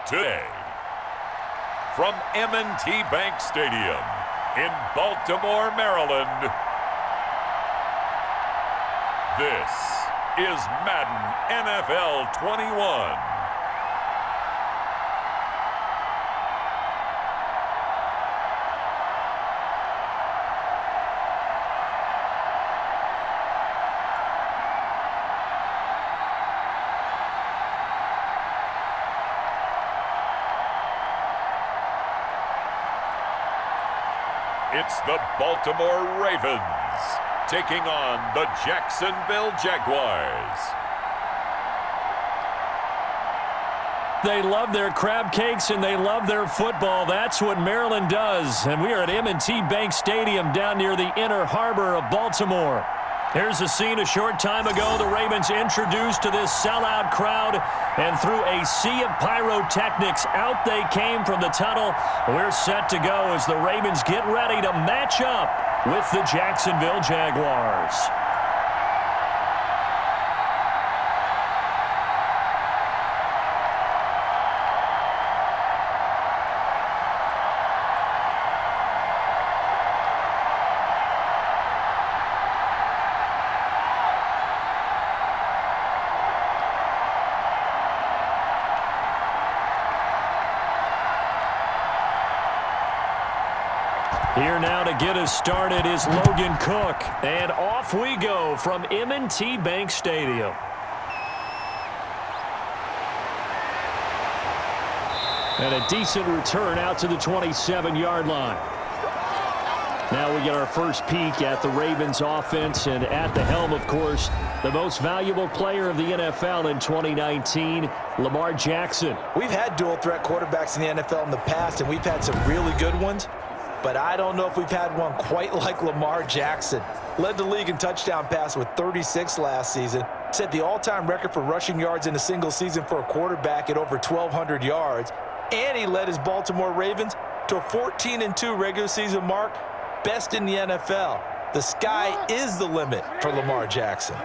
today. From M&T Bank Stadium in Baltimore, Maryland, this is Madden NFL 21. It's the Baltimore Ravens taking on the Jacksonville Jaguars. They love their crab cakes and they love their football. That's what Maryland does. And we are at M&T Bank Stadium down near the inner harbor of Baltimore. Here's a scene a short time ago. The Ravens introduced to this sellout crowd, and through a sea of pyrotechnics, out they came from the tunnel. We're set to go as the Ravens get ready to match up with the Jacksonville Jaguars. Here now to get us started is Logan Cook. And off we go from M&T Bank Stadium. And a decent return out to the 27-yard line. Now we get our first peek at the Ravens offense, and at the helm, of course, the most valuable player of the NFL in 2019, Lamar Jackson. We've had dual-threat quarterbacks in the NFL in the past, and we've had some really good ones. But I don't know if we've had one quite like Lamar Jackson. Led the league in touchdown pass with 36 last season. Set the all-time record for rushing yards in a single season for a quarterback at over 1,200 yards. And he led his Baltimore Ravens to a 14-2 regular season mark, best in the NFL. The sky is the limit for Lamar Jackson.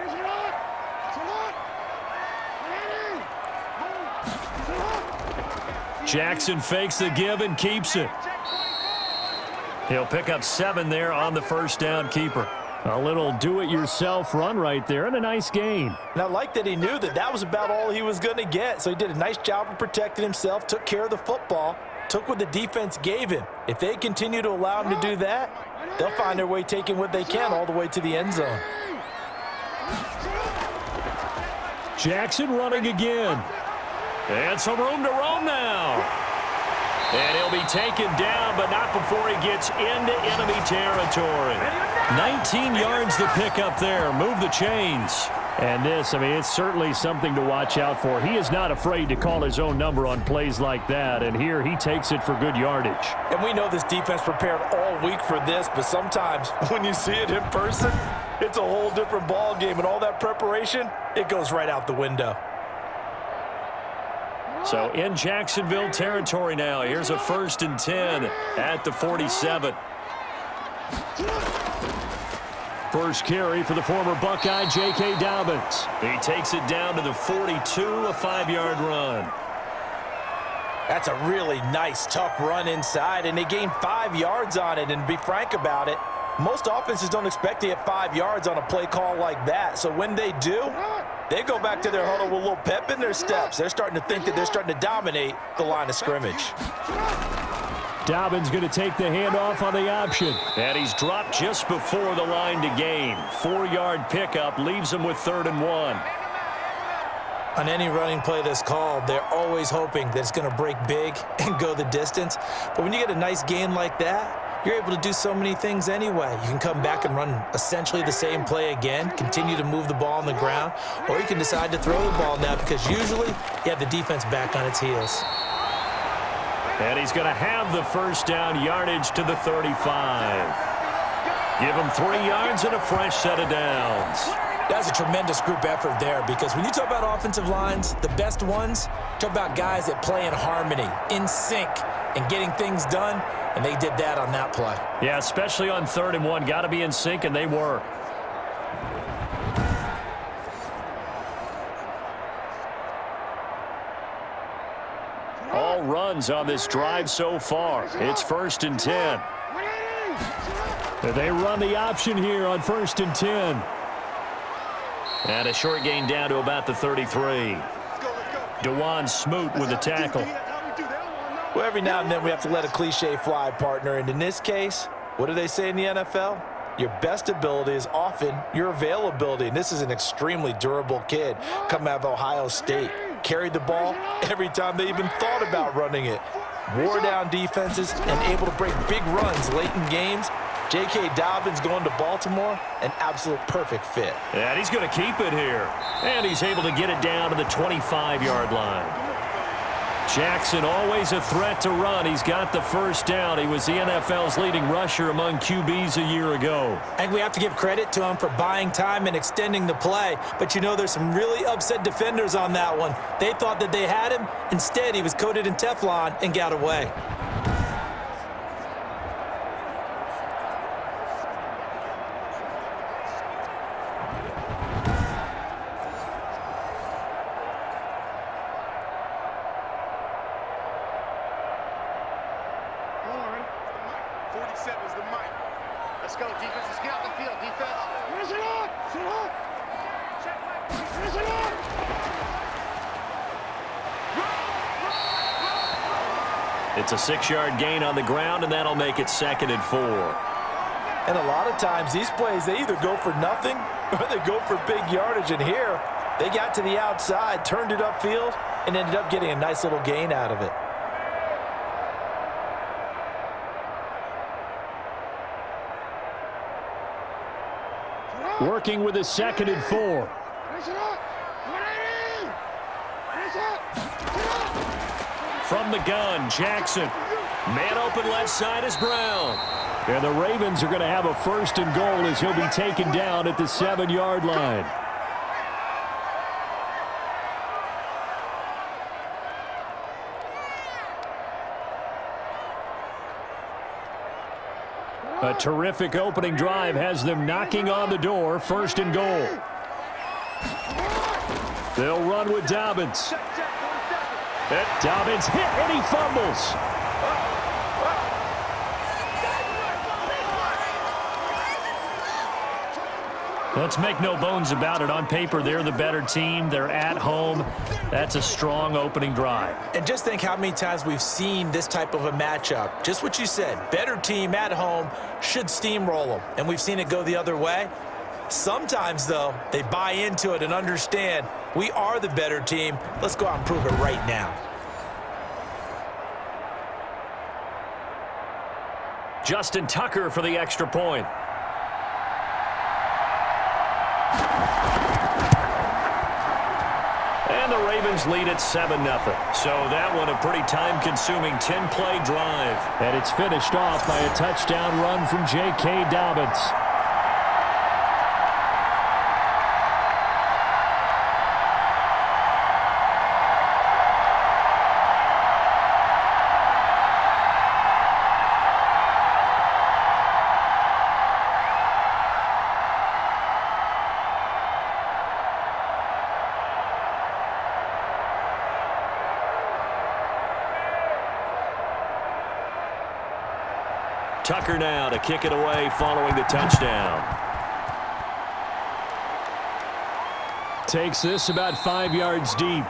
Jackson fakes the give and keeps it. He'll pick up 7 there on the first down keeper. A little do-it-yourself run right there and a nice gain. And I like that he knew that that was about all he was going to get. So he did a nice job of protecting himself, took care of the football, took what the defense gave him. If they continue to allow him to do that, they'll find their way taking what they can all the way to the end zone. Jackson running again. And some room to roam now. And he'll be taken down, but not before he gets into enemy territory. 19 yards to pick up there. Move the chains. And this, I mean, it's certainly something to watch out for. He is not afraid to call his own number on plays like that. And here he takes it for good yardage. And we know this defense prepared all week for this, but sometimes when you see it in person, it's a whole different ball game. And all that preparation, it goes right out the window. So in Jacksonville territory now. Here's a 1st and 10 at the 47. First carry for the former Buckeye, J.K. Dobbins. He takes it down to the 42, a 5-yard run. That's a really nice, tough run inside, and they gained 5 yards on it. And to be frank about it, most offenses don't expect to get 5 yards on a play call like that. So when they do, they go back to their huddle with a little pep in their steps. They're starting to think that they're starting to dominate the line of scrimmage. Dobbins going to take the handoff on the option. And he's dropped just before the line to gain. 4-yard pickup leaves him with 3rd and 1. On any running play that's called, they're always hoping that it's going to break big and go the distance. But when you get a nice gain like that, you're able to do so many things anyway. You can come back and run essentially the same play again, continue to move the ball on the ground, or you can decide to throw the ball now because usually you have the defense back on its heels. And he's going to have the first down yardage to the 35. Give him 3 yards and a fresh set of downs. That's a tremendous group effort there because when you talk about offensive lines, the best ones, talk about guys that play in harmony, in sync, and getting things done, and they did that on that play. Yeah, especially on 3rd and 1. Got to be in sync, and they were. NFL runs on this drive so far. It's 1st and 10. They run the option here on 1st and 10. And a short gain down to about the 33. DeJuan Smoot with the tackle. Well, every now and then we have to let a cliche fly, partner. And in this case, what do they say in the NFL? Your best ability is often your availability. And this is an extremely durable kid coming out of Ohio State. Carried the ball every time they even thought about running it. Wore down defenses and able to break big runs late in games. J.K. Dobbins going to Baltimore, an absolute perfect fit. And he's going to keep it here. And he's able to get it down to the 25-yard line. Jackson always a threat to run. He's got the first down. He was the NFL's leading rusher among QBs a year ago. I think we have to give credit to him for buying time and extending the play. But, you know, there's some really upset defenders on that one. They thought that they had him. Instead, he was coated in Teflon and got away. It's a 6-yard gain on the ground, and that'll make it 2nd and 4. And a lot of times these plays, they either go for nothing or they go for big yardage. And here, they got to the outside, turned it upfield, and ended up getting a nice little gain out of it. Working with a 2nd and 4. From the gun, Jackson. Man open left side is Brown. And the Ravens are going to have a 1st and goal as he'll be taken down at the 7-yard line. A terrific opening drive has them knocking on the door. 1st and goal. They'll run with Dobbins. Dobbins hit and he fumbles. Let's make no bones about it. On paper, they're the better team. They're at home. That's a strong opening drive. And just think how many times we've seen this type of a matchup. Just what you said, better team at home should steamroll them. And we've seen it go the other way. Sometimes, though, they buy into it and understand we are the better team. Let's go out and prove it right now. Justin Tucker for the extra point. And the Ravens lead at 7-0. So that one a pretty time-consuming 10-play drive. And it's finished off by a touchdown run from J.K. Dobbins. Tucker now to kick it away following the touchdown. Takes this about 5 yards deep.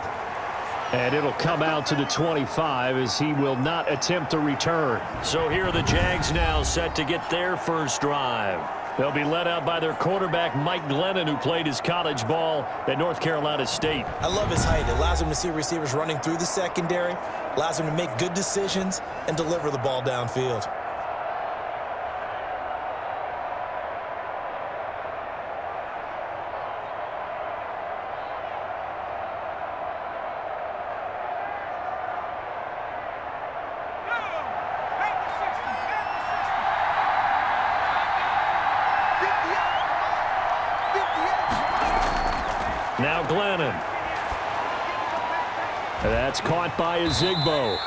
And it'll come out to the 25 as he will not attempt to return. So here are the Jags now set to get their first drive. They'll be led out by their quarterback, Mike Glennon, who played his college ball at North Carolina State. I love his height. It allows him to see receivers running through the secondary, allows him to make good decisions and deliver the ball downfield. Now Glennon. That's caught by Ezigbo.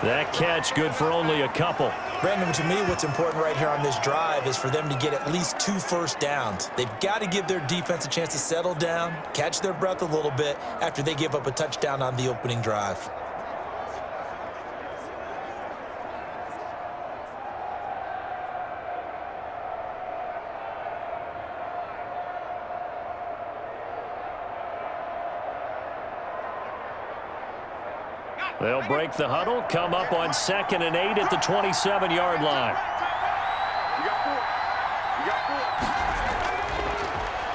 That catch good for only a couple. Brandon, to me, what's important right here on this drive is for them to get at least 2 first downs. They've got to give their defense a chance to settle down, catch their breath a little bit after they give up a touchdown on the opening drive. They'll break the huddle, come up on 2nd and 8 at the 27-yard line.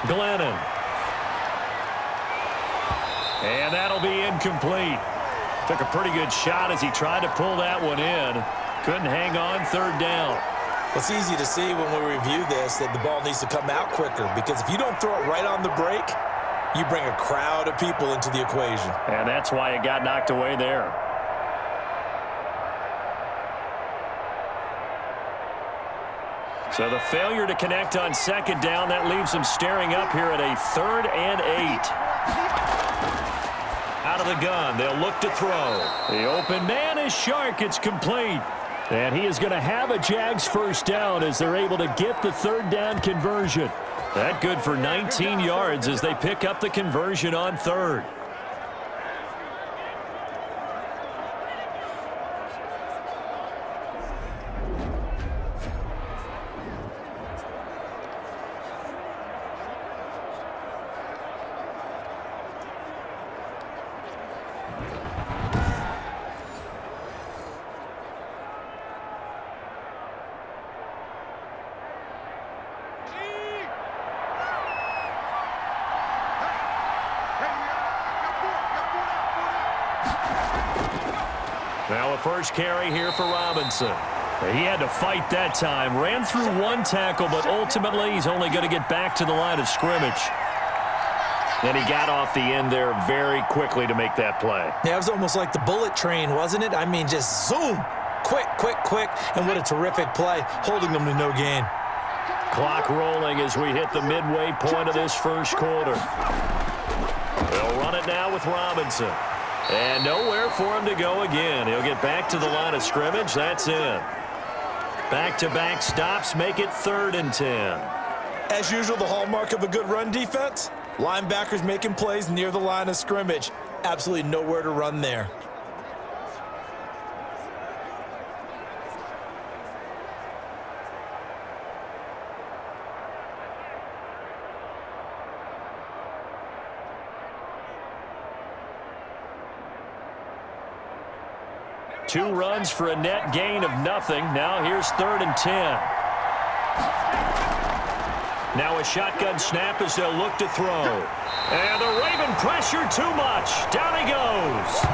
Glennon. And that'll be incomplete. Took a pretty good shot as he tried to pull that one in. Couldn't hang on, 3rd down. It's easy to see when we review this that the ball needs to come out quicker, because if you don't throw it right on the break, you bring a crowd of people into the equation. And that's why it got knocked away there. So the failure to connect on 2nd down, that leaves them staring up here at a 3rd and 8. Out of the gun, they'll look to throw. The open man is Shark. It's complete. And he is going to have a Jags first down as they're able to get the 3rd down conversion. That good for 19 yards as they pick up the conversion on 3rd. Now a first carry here for Robinson. He had to fight that time. Ran through 1 tackle, but ultimately he's only going to get back to the line of scrimmage. And he got off the end there very quickly to make that play. Yeah, it was almost like the bullet train, wasn't it? I mean, just zoom. Quick, quick, quick. And what a terrific play, holding them to no gain. Clock rolling as we hit the midway point of this first quarter. They'll run it now with Robinson. And nowhere for him to go again. He'll get back to the line of scrimmage. That's in. Back-to-back stops make it 3rd and 10. As usual, the hallmark of a good run defense, linebackers making plays near the line of scrimmage. Absolutely nowhere to run there. Two runs for a net gain of nothing. Now here's 3rd and 10. Now a shotgun snap as they'll look to throw. And the Raven pressure too much. Down he goes.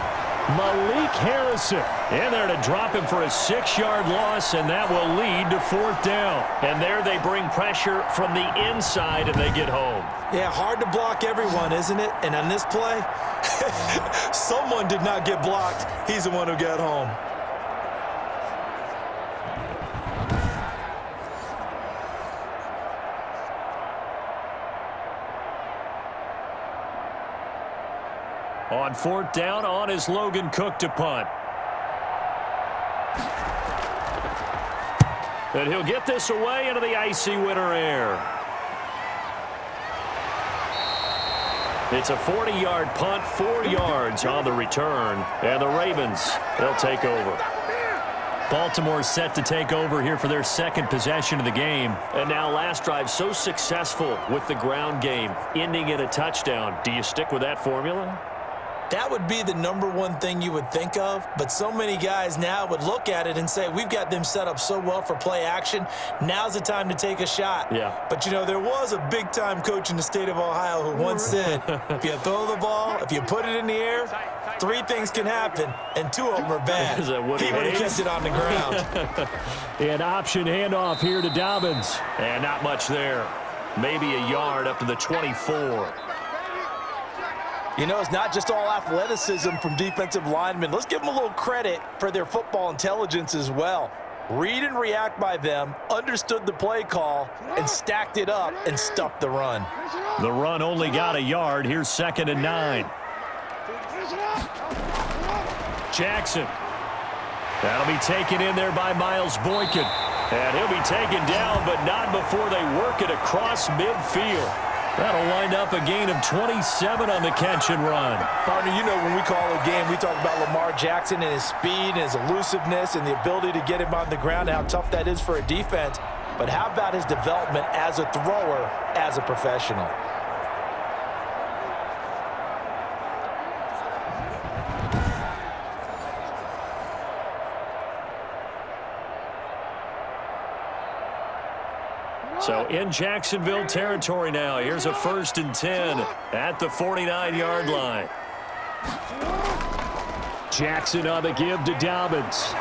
Malik Harrison in there to drop him for a 6-yard loss, and that will lead to 4th down. And there they bring pressure from the inside, and they get home. Yeah, hard to block everyone, isn't it? And on this play, someone did not get blocked. He's the one who got home. On 4th down, on is Logan Cook to punt. And he'll get this away into the icy winter air. It's a 40-yard punt, 4 yards on the return. And the Ravens, they'll take over. Baltimore set to take over here for their 2nd possession of the game. And now last drive so successful with the ground game, ending in a touchdown. Do you stick with that formula? That would be the #1 thing you would think of, but so many guys now would look at it and say, we've got them set up so well for play action, now's the time to take a shot. Yeah. But, you know, there was a big-time coach in the state of Ohio who once said, if you throw the ball, if you put it in the air, 3 things can happen, and 2 of them are bad. Is that what he would have kept it on the ground. An option handoff here to Dobbins. And not much there. Maybe a yard up to the 24. You know, it's not just all athleticism from defensive linemen. Let's give them a little credit for their football intelligence as well. Read and react by them, understood the play call, and stacked it up and stuffed the run. The run only got a yard. Here's 2nd and 9. Jackson. That'll be taken in there by Miles Boykin. And he'll be taken down, but not before they work it across midfield. That'll wind up a gain of 27 on the catch and run. Partner, you know when we call a game, we talk about Lamar Jackson and his speed and his elusiveness and the ability to get him on the ground and how tough that is for a defense. But how about his development as a thrower, as a professional? So in Jacksonville territory now. Here's a 1st and 10 at the 49-yard line. Jackson on the give to Dobbins.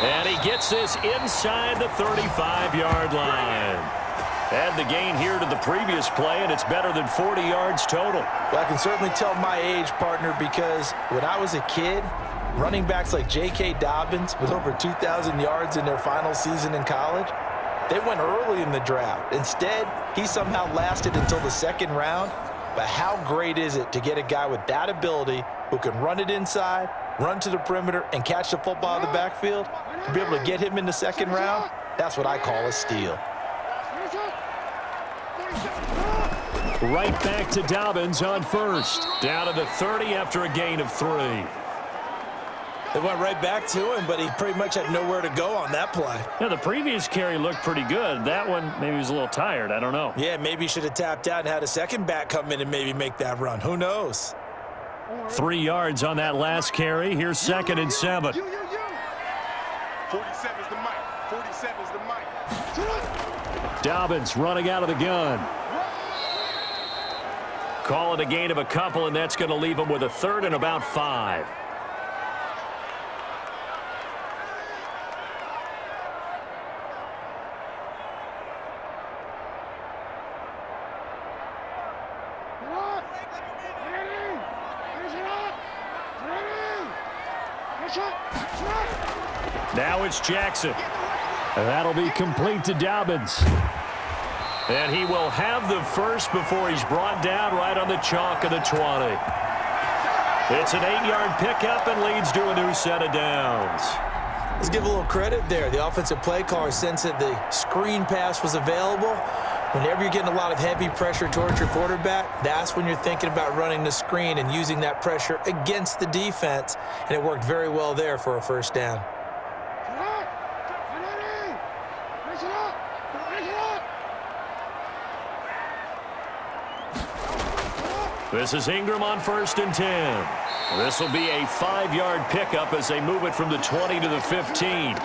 And he gets this inside the 35-yard line. Add the gain here to the previous play, and it's better than 40 yards total. Well, I can certainly tell my age, partner, because when I was a kid, running backs like J.K. Dobbins with over 2,000 yards in their final season in college, they went early in the draft. Instead, he somehow lasted until the 2nd round. But how great is it to get a guy with that ability who can run it inside, run to the perimeter, and catch the football in the backfield? To be able to get him in the 2nd round, that's what I call a steal. Right back to Dobbins on 1st. Down to the 30 after a gain of 3. They went right back to him, but he pretty much had nowhere to go on that play. Yeah, the previous carry looked pretty good. That one, maybe he was a little tired. I don't know. Yeah, maybe he should have tapped out and had a second back come in and maybe make that run. Who knows? 3 yards on that last carry. Here's 2nd and 7. 47's the mic. 47's the mic. Dobbins running out of the gun. Call it a gain of a couple, and that's going to leave him with a 3rd and about 5. Now it's Jackson. And that'll be complete to Dobbins. And he will have the first before he's brought down right on the chalk of the 20. It's an 8-yard pickup and leads to a new set of downs. Let's give a little credit there. The offensive play caller sensed that the screen pass was available. Whenever you're getting a lot of heavy pressure towards your quarterback, that's when you're thinking about running the screen and using that pressure against the defense. And it worked very well there for a 1st down. This is Ingram on 1st and 10. This will be a 5-yard pickup as they move it from the 20 to the 15. All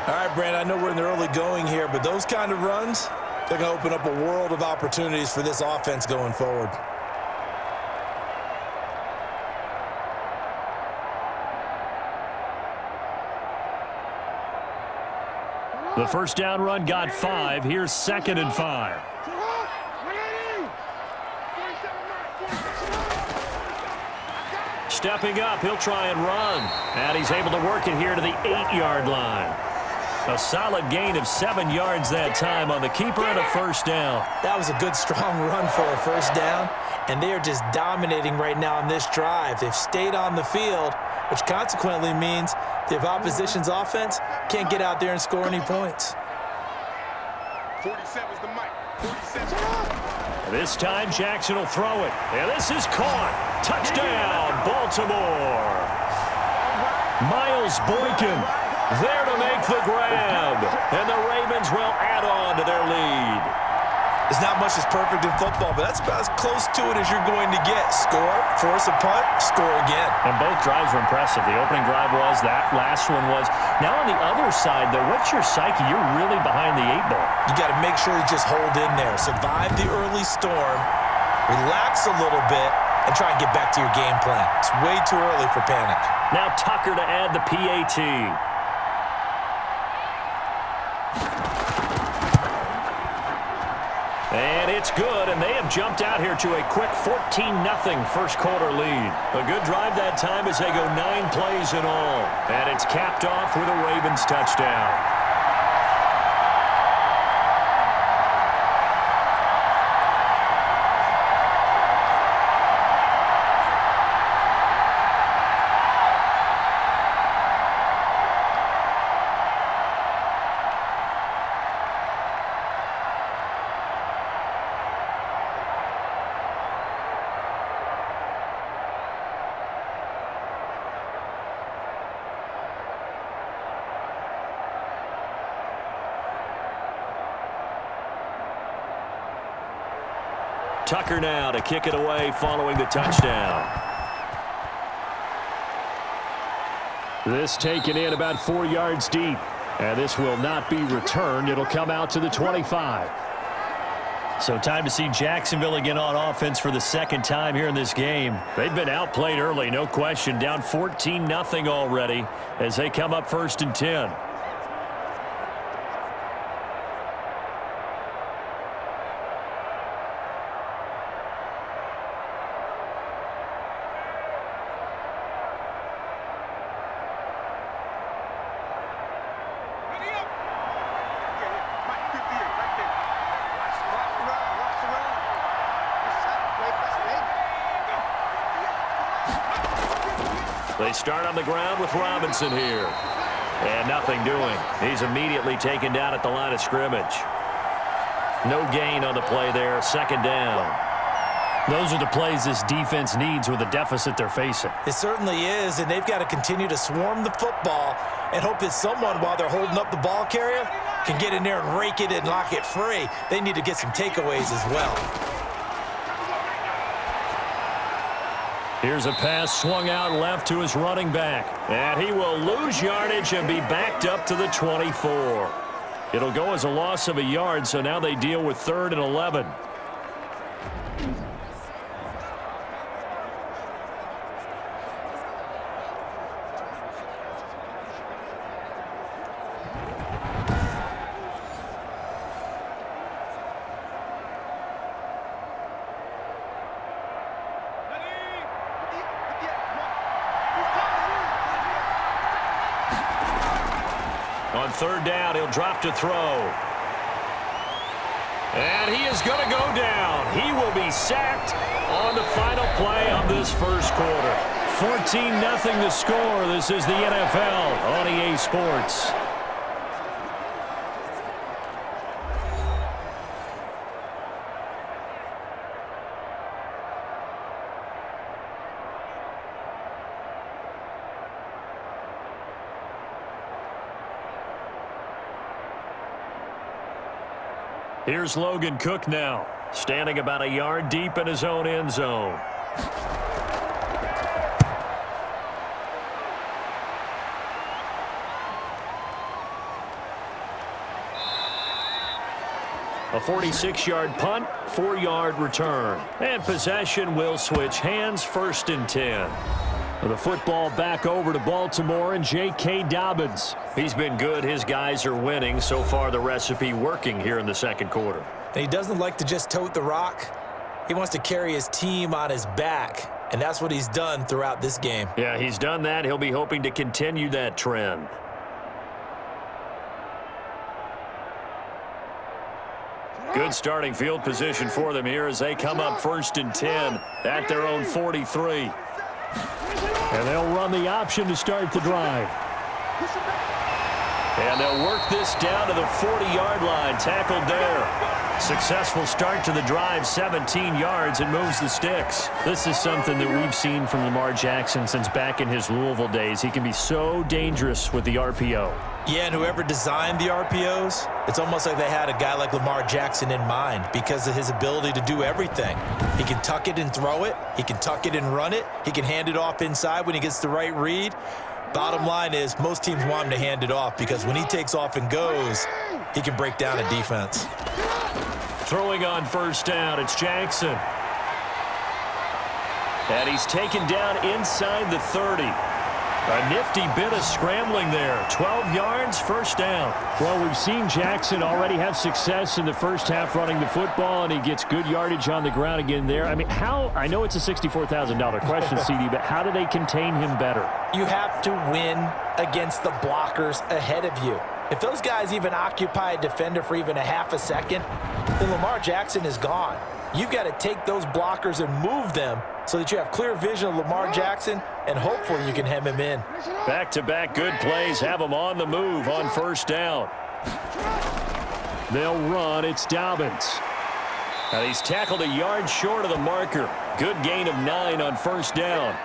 right, Brand, I know we're in the early going here, but those kind of runs, they're going to open up a world of opportunities for this offense going forward. The 1st down run got 5. Here's 2nd and 5. Stepping up, he'll try and run. And he's able to work it here to the 8-yard line. A solid gain of 7 yards that time on the keeper and a 1st down. That was a good, strong run for a 1st down. And they are just dominating right now on this drive. They've stayed on the field, which consequently means the opposition's offense can't get out there and score any points. 47's the mic. 47. This time Jackson will throw it. And this is caught. Touchdown, Baltimore. Miles Boykin there to make the grab. And the Ravens will add on to their lead. It's not much that's perfect in football, but that's about as close to it as you're going to get. Score, force a punt, score again. And both drives were impressive. The opening drive was, that last one was. Now on the other side, though, what's your psyche? You're really behind the 8 ball. You got to make sure you just hold in there. Survive the early storm, relax a little bit, and try and get back to your game plan. It's way too early for panic. Now Tucker to add the PAT. And it's good, and they have jumped out here to a quick 14-0 first quarter lead. A good drive that time as they go 9 plays in all. And it's capped off with a Ravens touchdown. Tucker now to kick it away following the touchdown. This taken in about 4 yards deep. And this will not be returned. It'll come out to the 25. So time to see Jacksonville again on offense for the second time here in this game. They've been outplayed early, no question. Down 14-0 already as they come up 1st and 10. They start on the ground with Robinson here. And nothing doing. He's immediately taken down at the line of scrimmage. No gain on the play there. 2nd down. Those are the plays this defense needs with the deficit they're facing. It certainly is, and they've got to continue to swarm the football and hope that someone, while they're holding up the ball carrier, can get in there and rake it and lock it free. They need to get some takeaways as well. Here's a pass swung out left to his running back. And he will lose yardage and be backed up to the 24. It'll go as a loss of a yard, so now they deal with 3rd and 11. On 3rd down, he'll drop to throw. And he is going to go down. He will be sacked on the final play of this first quarter. 14-0 the score. This is the NFL on EA Sports. Here's Logan Cook now, standing about a yard deep in his own end zone. A 46-yard punt, 4-yard return. And possession will switch hands, 1st and 10. The football back over to Baltimore and J.K. Dobbins. He's been good. His guys are winning. So far, the recipe working here in the 2nd quarter. And he doesn't like to just tote the rock. He wants to carry his team on his back, and that's what he's done throughout this game. Yeah, he's done that. He'll be hoping to continue that trend. Good starting field position for them here as they come up 1st and 10 at their own 43. And they'll run the option to start the drive. And they'll work this down to the 40-yard line, tackled there. Successful start to the drive, 17 yards, and moves the sticks. This is something that we've seen from Lamar Jackson since back in his Louisville days. He can be so dangerous with the RPO. Yeah, and whoever designed the RPOs, it's almost like they had a guy like Lamar Jackson in mind because of his ability to do everything. He can tuck it and throw it. He can tuck it and run it. He can hand it off inside when he gets the right read. Bottom line is most teams want him to hand it off because when he takes off and goes, he can break down a defense. Throwing on 1st down, it's Jackson. And he's taken down inside the 30. A nifty bit of scrambling there. 12 yards, 1st down. Well, we've seen Jackson already have success in the first half running the football, and he gets good yardage on the ground again there. I mean, I know it's a $64,000 question, CD, but how do they contain him better? You have to win against the blockers ahead of you. If those guys even occupy a defender for even a half a second, then Lamar Jackson is gone. You've got to take those blockers and move them so that you have clear vision of Lamar Jackson, and hopefully you can hem him in. Back-to-back good plays have him on the move on 1st down. They'll run. It's Dobbins. And he's tackled a yard short of the marker. Good gain of 9 on 1st down.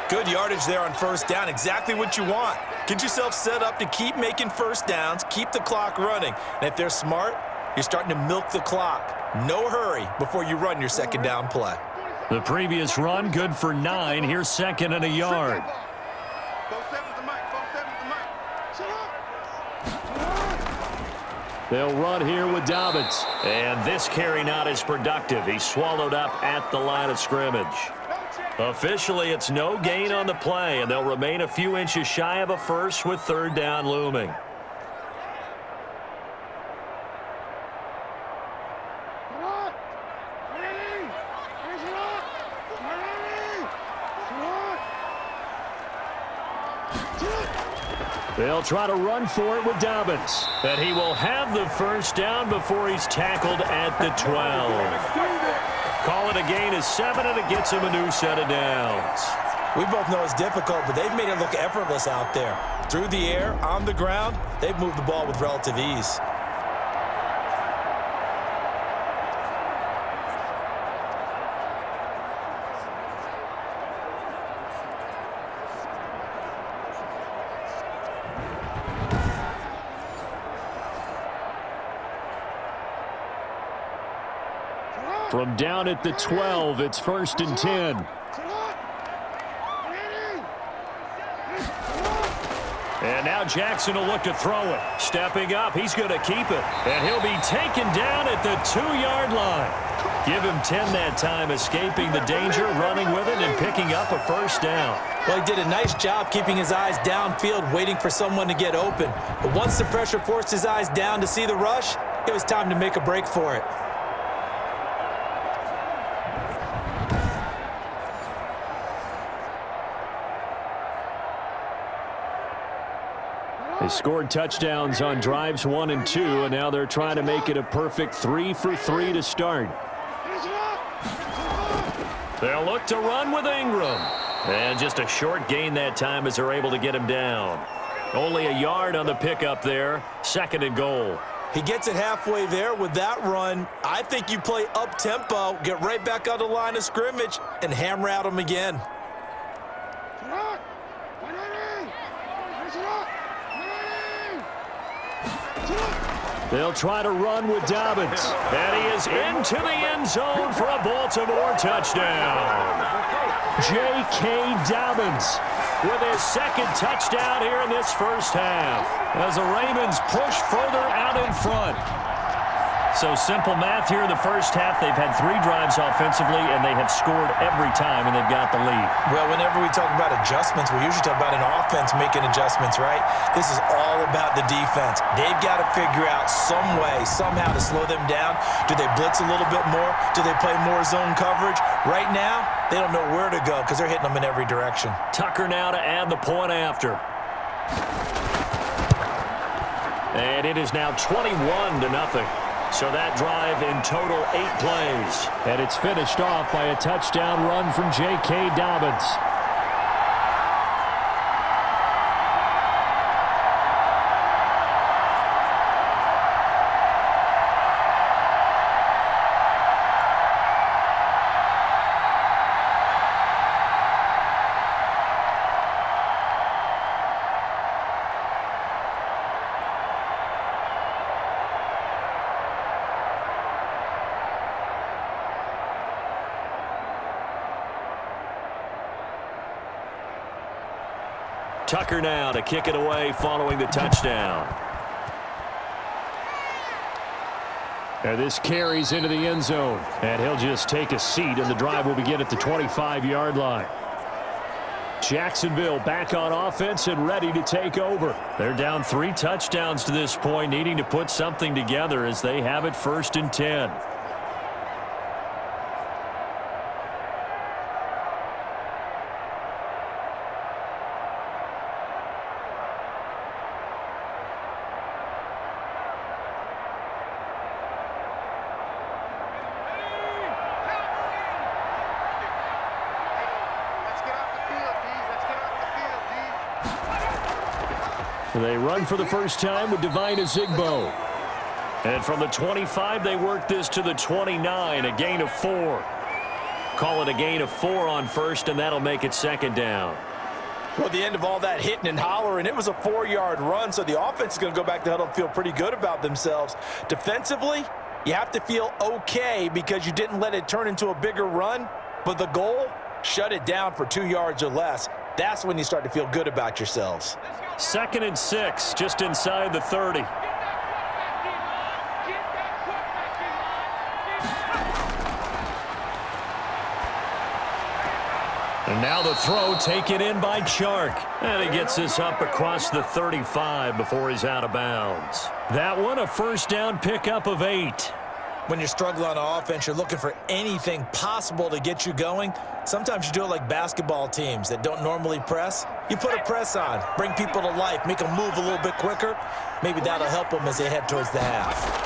Good yardage there on 1st down. Exactly what you want. Get yourself set up to keep making 1st downs, keep the clock running. And if they're smart, You're starting to milk the clock. No hurry before you run your second down play. The previous run, good for 9. Here's second and a yard. They'll run here with Dobbins. And this carry not as productive. He's swallowed up at the line of scrimmage. Officially, it's no gain on the play, and they'll remain a few inches shy of a first with third down looming. They'll try to run for it with Dobbins. And he will have the first down before he's tackled at the 12. Call it a gain of 7, and it gets him a new set of downs. We both know it's difficult, but they've made it look effortless out there. Through the air, on the ground, they've moved the ball with relative ease. From down at the 12, it's first and 10. And now Jackson will look to throw it. Stepping up, he's going to keep it. And he'll be taken down at the 2-yard line. Give him 10 that time, escaping the danger, running with it, and picking up a first down. Well, he did a nice job keeping his eyes downfield, waiting for someone to get open. But once the pressure forced his eyes down to see the rush, it was time to make a break for it. They scored touchdowns on drives 1 and 2, and now they're trying to make it a perfect 3 for 3 to start. They'll look to run with Ingram. And just a short gain that time as they're able to get him down. Only a yard on the pickup there. Second and goal. He gets it halfway there with that run. I think you play up-tempo, get right back on the line of scrimmage, and hammer at him again. They'll try to run with Dobbins. And he is into the end zone for a Baltimore touchdown. J.K. Dobbins with his second touchdown here in this first half, as the Ravens push further out in front. So simple math here in the first half. They've had 3 drives offensively, and they have scored every time, and they've got the lead. Well, whenever we talk about adjustments, we usually talk about an offense making adjustments, right? This is all about the defense. They've got to figure out some way, somehow to slow them down. Do they blitz a little bit more? Do they play more zone coverage? Right now, they don't know where to go because they're hitting them in every direction. Tucker now to add the point after. And it is now 21-0. So that drive in total 8 plays. And it's finished off by a touchdown run from J.K. Dobbins. Tucker now to kick it away following the touchdown. And this carries into the end zone. And he'll just take a seat, and the drive will begin at the 25-yard line. Jacksonville back on offense and ready to take over. They're down 3 touchdowns to this point, needing to put something together as they have it first and 10. They run for the first time with Devine Azigbo. And from the 25, they work this to the 29, a gain of 4. Call it a gain of 4 on first, and that'll make it second down. Well, the end of all that hitting and hollering, it was a 4-yard run, so the offense is going to go back to the huddle and feel pretty good about themselves. Defensively, you have to feel okay because you didn't let it turn into a bigger run, but the goal, shut it down for 2 yards or less. That's when you start to feel good about yourselves. 2nd and 6, just inside the 30. And now the throw taken in by Chark. And he gets this up across the 35 before he's out of bounds. That one, a first down pickup of 8. When you're struggling on offense, you're looking for anything possible to get you going. Sometimes you do it like basketball teams that don't normally press. You put a press on, bring people to life, make them move a little bit quicker. Maybe that'll help them as they head towards the half.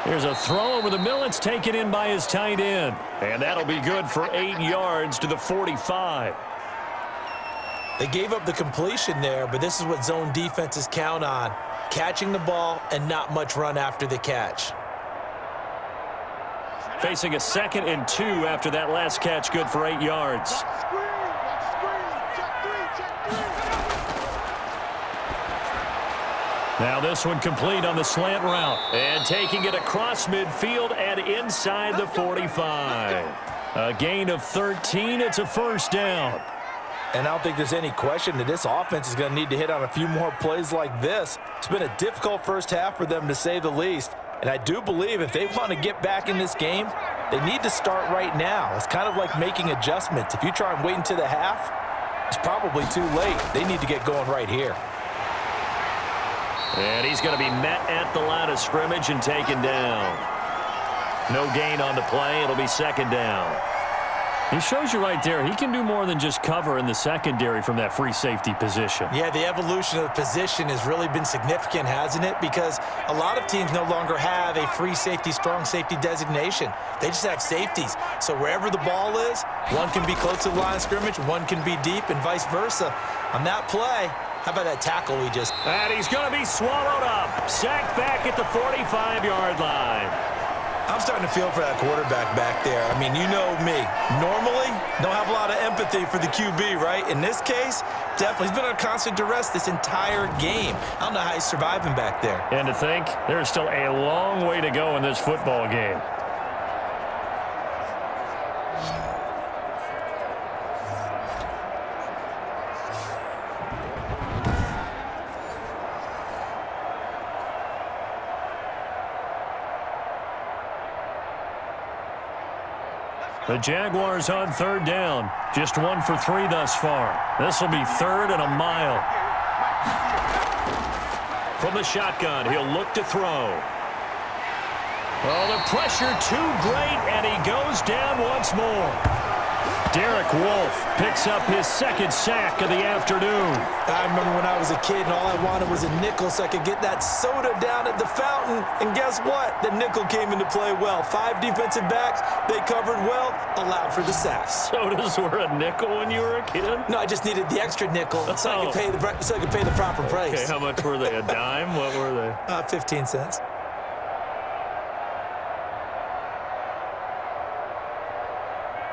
Here's a throw over the middle. It's taken in by his tight end. And that'll be good for 8 yards to the 45. They gave up the completion there, but this is what zone defenses count on. Catching the ball and not much run after the catch. Facing a 2nd and 2 after that last catch, good for 8 yards. Now this one complete on the slant route. And taking it across midfield and inside the 45. A gain of 13. It's a first down. And I don't think there's any question that this offense is going to need to hit on a few more plays like this. It's been a difficult first half for them, to say the least. And I do believe if they want to get back in this game, they need to start right now. It's kind of like making adjustments. If you try and wait until the half, it's probably too late. They need to get going right here. And he's going to be met at the line of scrimmage and taken down. No gain on the play. It'll be 2nd down. He shows you right there, he can do more than just cover in the secondary from that free safety position. Yeah, the evolution of the position has really been significant, hasn't it? Because a lot of teams no longer have a free safety, strong safety designation. They just have safeties. So wherever the ball is, one can be close to the line of scrimmage, one can be deep, and vice versa. On that play, how about that tackle we just... And he's going to be swallowed up. Sacked back at the 45-yard line. I'm starting to feel for that quarterback back there. I mean, you know me. Normally, don't have a lot of empathy for the QB, right? In this case, definitely. He's been under constant duress this entire game. I don't know how he's surviving back there. And to think, there's still a long way to go in this football game. The Jaguars on 3rd down. Just 1 for 3 thus far. This will be 3rd and a mile. From the shotgun, he'll look to throw. Oh, the pressure too great, and he goes down once more. Derek Wolfe picks up his 2nd sack of the afternoon. I remember when I was a kid and all I wanted was a nickel so I could get that soda down at the fountain. And guess what? The nickel came into play well. 5 defensive backs, they covered well, allowed for the sacks. Sodas were a nickel when you were a kid? No, I just needed the extra nickel so I could pay the proper price. Okay, how much were they? A dime? What were they? 15 cents.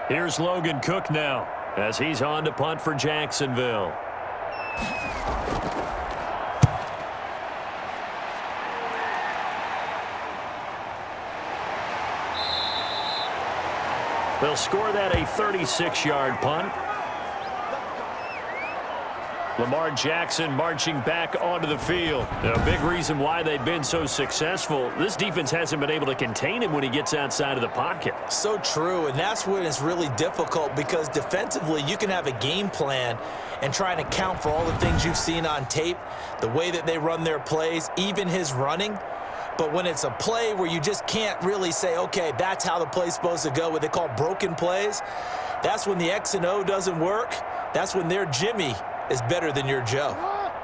Here's Logan Cook now as he's on to punt for Jacksonville. They'll score that a 36-yard punt. Lamar Jackson marching back onto the field. A big reason why they've been so successful, this defense hasn't been able to contain him when he gets outside of the pocket. So true, and that's when it's really difficult because defensively you can have a game plan and try and account for all the things you've seen on tape, the way that they run their plays, even his running. But when it's a play where you just can't really say, okay, that's how the play's supposed to go, what they call broken plays, that's when the X and O doesn't work. That's when their Jimmy is better than your Joe.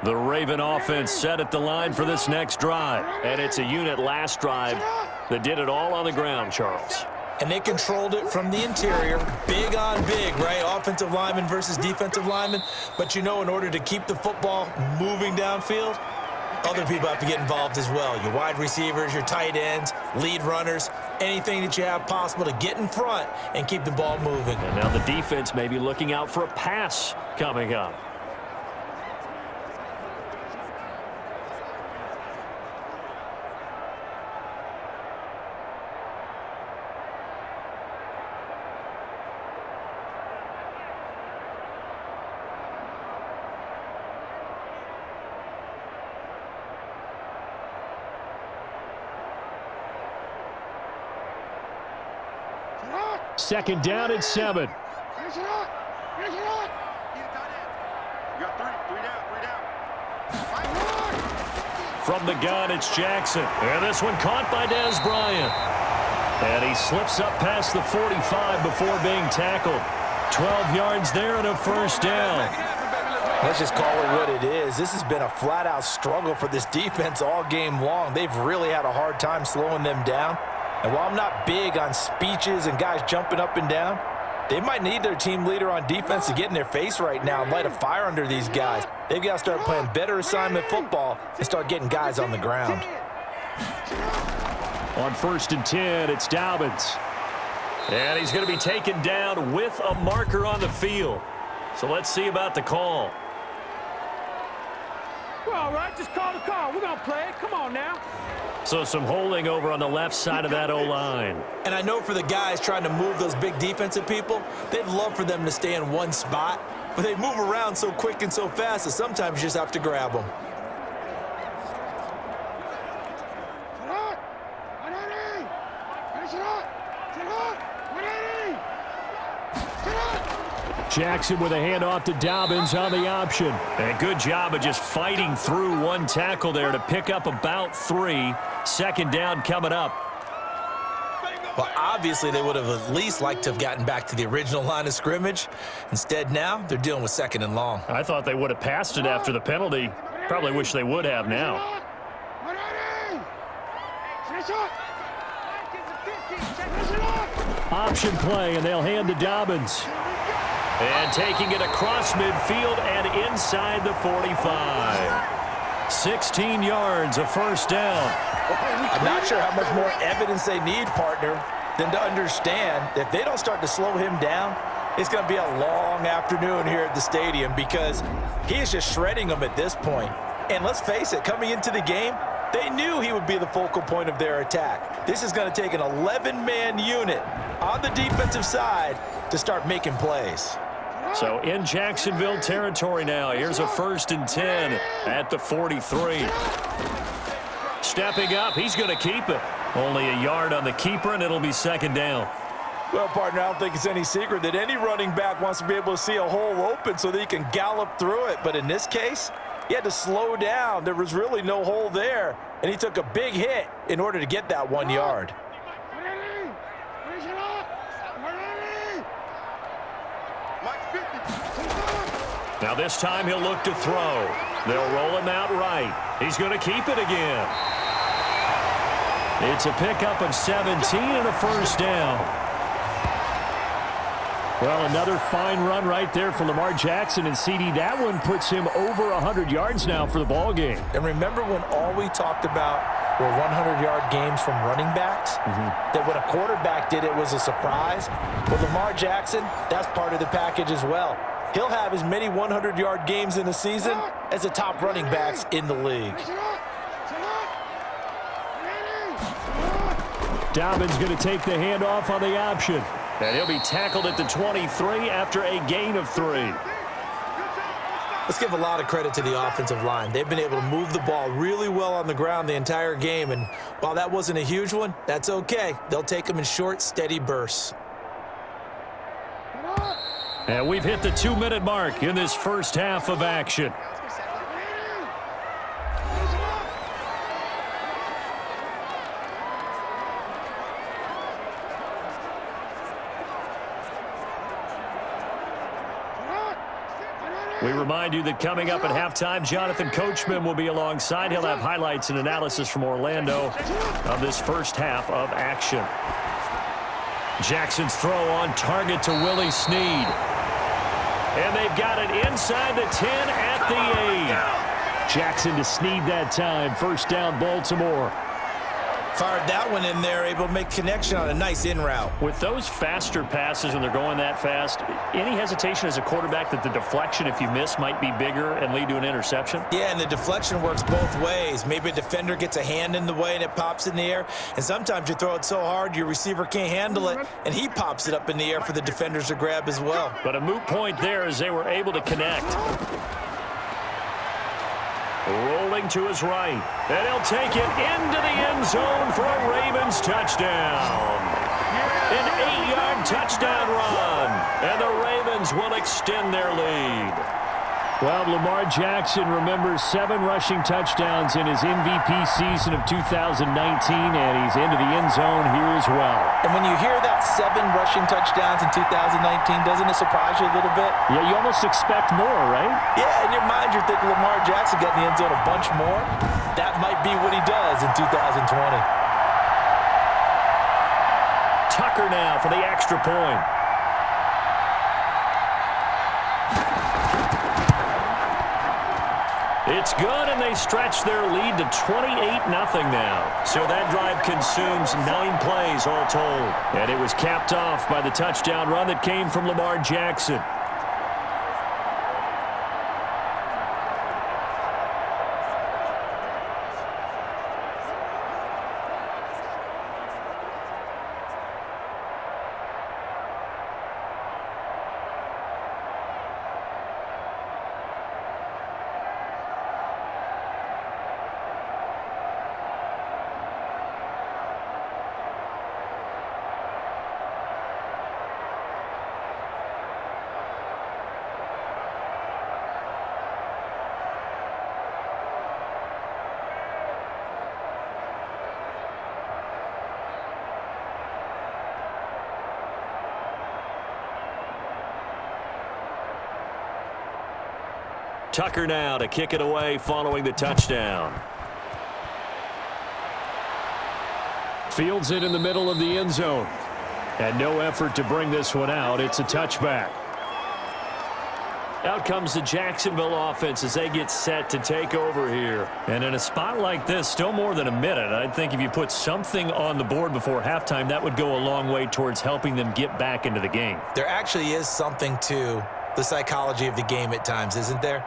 The Raven offense set at the line for this next drive. And it's a unit last drive that did it all on the ground, Charles. And they controlled it from the interior, big on big, right? Offensive lineman versus defensive lineman. But you know, in order to keep the football moving downfield, other people have to get involved as well. Your wide receivers, your tight ends, lead runners, anything that you have possible to get in front and keep the ball moving. And now the defense may be looking out for a pass coming up. Second down and 7. Finish it up. Finish it up. You got three down. From the gun, it's Jackson. And this one caught by Dez Bryant. And he slips up past the 45 before being tackled. 12 yards there and a first down. Let's just call it what it is. This has been a flat-out struggle for this defense all game long. They've really had a hard time slowing them down. And while I'm not big on speeches and guys jumping up and down, they might need their team leader on defense to get in their face right now and light a fire under these guys. They've got to start playing better assignment football and start getting guys on the ground. On 1st and 10, it's Dobbins. And he's going to be taken down with a marker on the field. So let's see about the call. Well, all right, just call the call. We're going to play it. Come on now. So some holding over on the left side of that O-line. And I know for the guys trying to move those big defensive people, they'd love for them to stay in one spot, but they move around so quick and so fast that sometimes you just have to grab them. Jackson with a handoff to Dobbins on the option. And good job of just fighting through one tackle there to pick up about 3. Second down coming up. Well, obviously they would have at least liked to have gotten back to the original line of scrimmage. Instead now, they're dealing with 2nd and long. I thought they would have passed it after the penalty. Probably wish they would have now. Option play, and they'll hand to Dobbins. And taking it across midfield and inside the 45. 16 yards, a first down. I'm not sure how much more evidence they need, partner, than to understand that if they don't start to slow him down, it's going to be a long afternoon here at the stadium because he is just shredding them at this point. And let's face it, coming into the game, they knew he would be the focal point of their attack. This is going to take an 11-man unit on the defensive side to start making plays. So in Jacksonville territory now. Here's a 1st and 10 at the 43. Stepping up, he's going to keep it. Only a yard on the keeper, and it'll be 2nd down. Well, partner, I don't think it's any secret that any running back wants to be able to see a hole open so that he can gallop through it. But in this case, he had to slow down. There was really no hole there, and he took a big hit in order to get that 1 yard. Now this time he'll look to throw. They'll roll him out right. He's going to keep it again. It's a pickup of 17 and a first down. Well, another fine run right there for Lamar Jackson and CD. That one puts him over 100 yards now for the ball game. And remember when all we talked about were 100-yard games from running backs? That when a quarterback did it was a surprise? Well, Lamar Jackson, that's part of the package as well. He'll have as many 100-yard games in a season as the top running backs in the league. Dobbins going to take the handoff on the option. And he'll be tackled at the 23 after a gain of 3. Let's give a lot of credit to the offensive line. They've been able to move the ball really well on the ground the entire game. And while that wasn't a huge one, that's okay. They'll take them in short, steady bursts. And we've hit the 2-minute mark in this first half of action. We remind you that coming up at halftime, Jonathan Coachman will be alongside. He'll have highlights and analysis from Orlando of this first half of action. Jackson's throw on target to Willie Snead. And they've got it inside the 10 at the 8. Jackson to Snead that time. First down, Baltimore. Fired that one in there, able to make connection on a nice in route. With those faster passes when they're going that fast, any hesitation as a quarterback that the deflection, if you miss, might be bigger and lead to an interception? Yeah, and the deflection works both ways. Maybe a defender gets a hand in the way and it pops in the air, and sometimes you throw it so hard your receiver can't handle it, and he pops it up in the air for the defenders to grab as well. But a moot point there as they were able to connect. Rolling to his right, and he'll take it into the end zone for a Ravens touchdown. An 8-yard touchdown run, and the Ravens will extend their lead. Well, Lamar Jackson remembers 7 rushing touchdowns in his MVP season of 2019, and he's into the end zone here as well. And when you hear that 7 rushing touchdowns in 2019, doesn't it surprise you a little bit? Yeah, you almost expect more, right? Yeah, in your mind you're thinking Lamar Jackson got in the end zone a bunch more. That might be what he does in 2020. Tucker now for the extra point. It's good, and they stretch their lead to 28-0 now. So that drive consumes 9 plays all told. And it was capped off by the touchdown run that came from Lamar Jackson. Tucker now to kick it away following the touchdown. Fields it in the middle of the end zone. And no effort to bring this one out. It's a touchback. Out comes the Jacksonville offense as they get set to take over here. And in a spot like this, still more than a minute, I think if you put something on the board before halftime, that would go a long way towards helping them get back into the game. There actually is something to the psychology of the game at times, isn't there?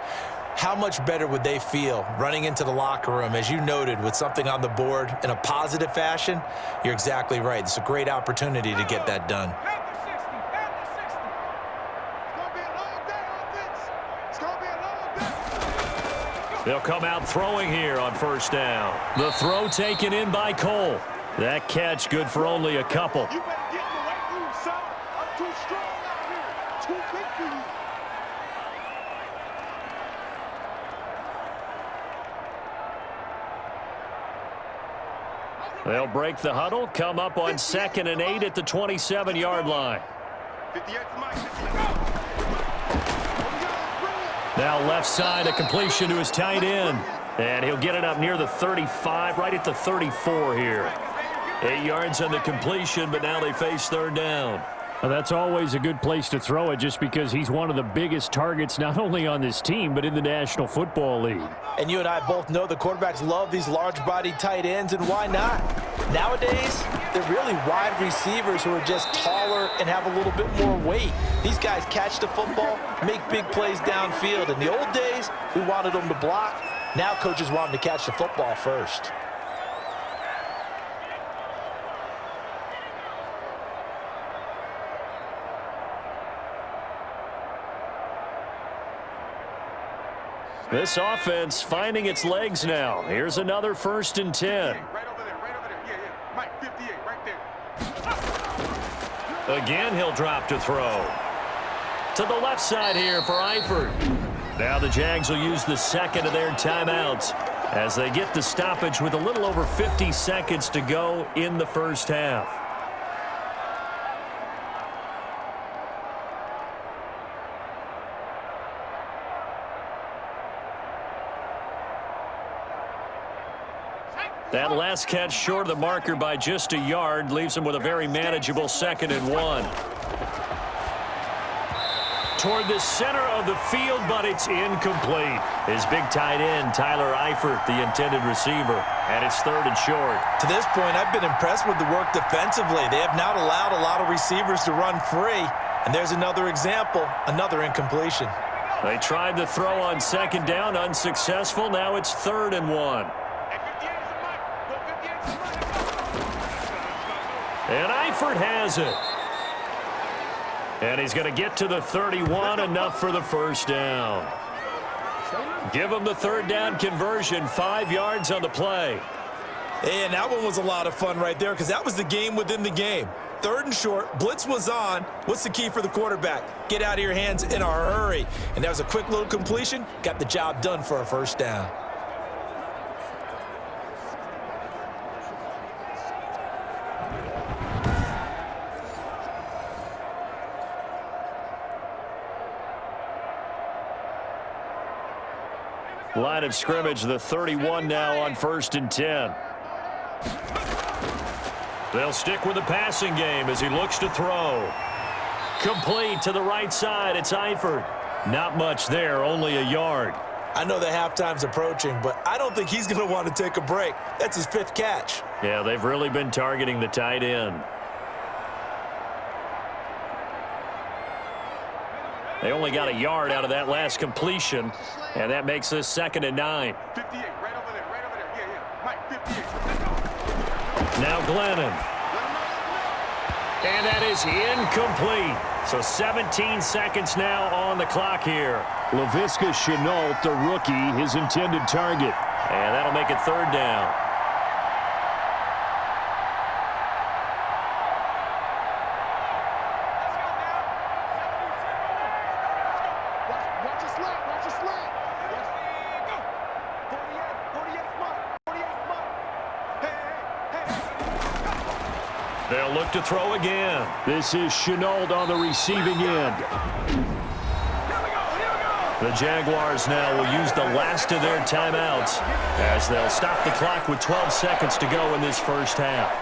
How much better would they feel running into the locker room, as you noted, with something on the board in a positive fashion? You're exactly right. It's a great opportunity to get that done. They'll come out throwing here on first down. The throw taken in by Cole. That catch good for only a couple. You better get in the weight room, son. I'm too strong out here. Too big for you. They'll break the huddle, come up on 2nd and 8 at the 27-yard line. 58 for Mike. Now left side, a completion to his tight end. And he'll get it up near the 35, right at the 34 here. 8 yards on the completion, but now they face third down. Well, that's always a good place to throw it just because he's one of the biggest targets not only on this team but in the National Football League. And you and I both know the quarterbacks love these large-bodied tight ends, and why not? Nowadays, they're really wide receivers who are just taller and have a little bit more weight. These guys catch the football, make big plays downfield. In the old days, we wanted them to block. Now coaches want them to catch the football first. This offense finding its legs now. Here's another 1st and 10. Right over there, right over there. Yeah. Mike, 58, right there. Again, he'll drop to throw. To the left side here for Eifert. Now the Jags will use the second of their timeouts as they get the stoppage with a little over 50 seconds to go in the first half. That last catch short of the marker by just a yard leaves him with a very manageable 2nd and 1. toward the center of the field, but it's incomplete. His big tight end, Tyler Eifert, the intended receiver, and it's 3rd and short. To this point, I've been impressed with the work defensively. They have not allowed a lot of receivers to run free, and there's another example, another incompletion. They tried to throw on 2nd down, unsuccessful. Now it's 3rd and 1. And Eifert has it. And he's going to get to the 31, enough for the 1st down. Give him the 3rd down conversion, 5 yards on the play. And that one was a lot of fun right there because that was the game within the game. 3rd and short, blitz was on. What's the key for the quarterback? Get out of your hands in a hurry. And that was a quick little completion. Got the job done for a 1st down. Line of scrimmage, the 31 now on 1st and 10. They'll stick with the passing game as he looks to throw. Complete to the right side. It's Eifert. Not much there, only a yard. I know the halftime's approaching, but I don't think he's going to want to take a break. That's his 5th catch. Yeah, they've really been targeting the tight end. They only got a yard out of that last completion, and that makes this 2nd and 9. 58, right over there, right over there. Yeah. Mike, 58. Now Glennon. And that is incomplete. So 17 seconds now on the clock here. Laviska Shenault, the rookie, his intended target. And that'll make it 3rd down. Watch your slap, watch your slap. Yes. Go. 48 Mike. Hey. They'll look to throw again. This is Shenault on the receiving end. The Jaguars now will use the last of their timeouts as they'll stop the clock with 12 seconds to go in this 1st half.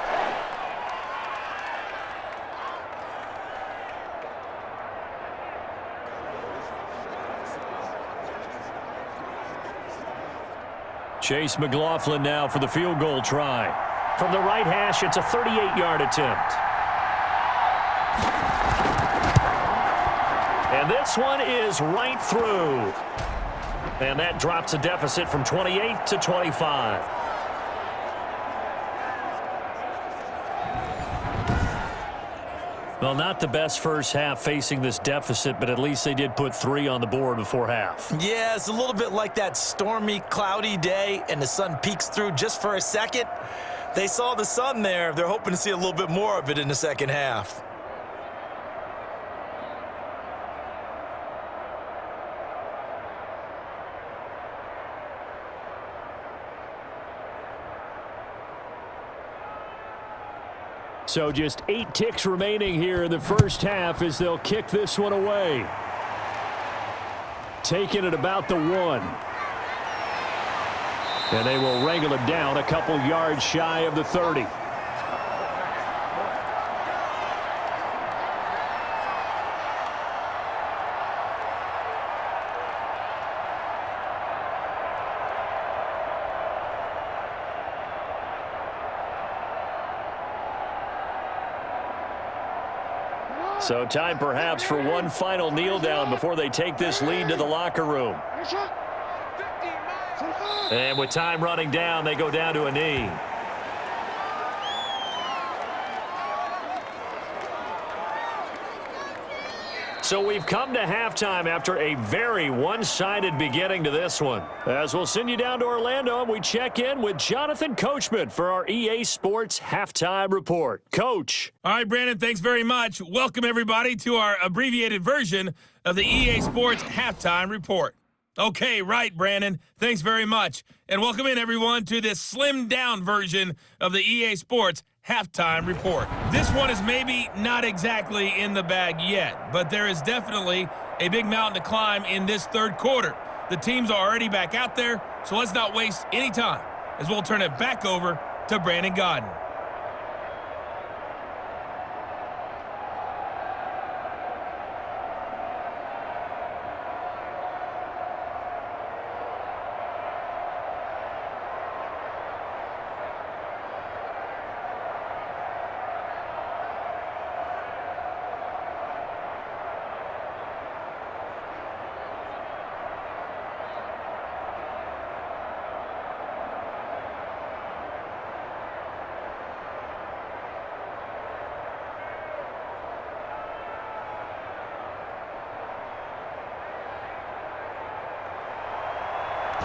Chase McLaughlin now for the field goal try. From the right hash, it's a 38-yard attempt. And this one is right through. And that drops a deficit from 28 to 25. Well, not the best first half facing this deficit, but at least they did put 3 on the board before half. Yeah, it's a little bit like that stormy, cloudy day, and the sun peeks through just for a second. They saw the sun there. They're hoping to see a little bit more of it in the 2nd half. So just 8 ticks remaining here in the 1st half as they'll kick this one away. Taking it about the 1. And they will wrangle it down a couple yards shy of the 30. So time perhaps for one final kneel down before they take this lead to the locker room. And with time running down, they go down to a knee. So we've come to halftime after a very one-sided beginning to this one. As we'll send you down to Orlando, and we check in with Jonathan Coachman for our EA Sports Halftime Report. Coach. All right, Brandon, thanks very much. Welcome, everybody, to our abbreviated version of the EA Sports Halftime Report. Okay, right, Brandon. Thanks very much. And welcome in, everyone, to this slimmed-down version of the EA Sports Halftime Report. This one is maybe not exactly in the bag yet, but there is definitely a big mountain to climb in this third quarter. The teams are already back out there, so let's not waste any time as we'll turn it back over to Brandon Godden.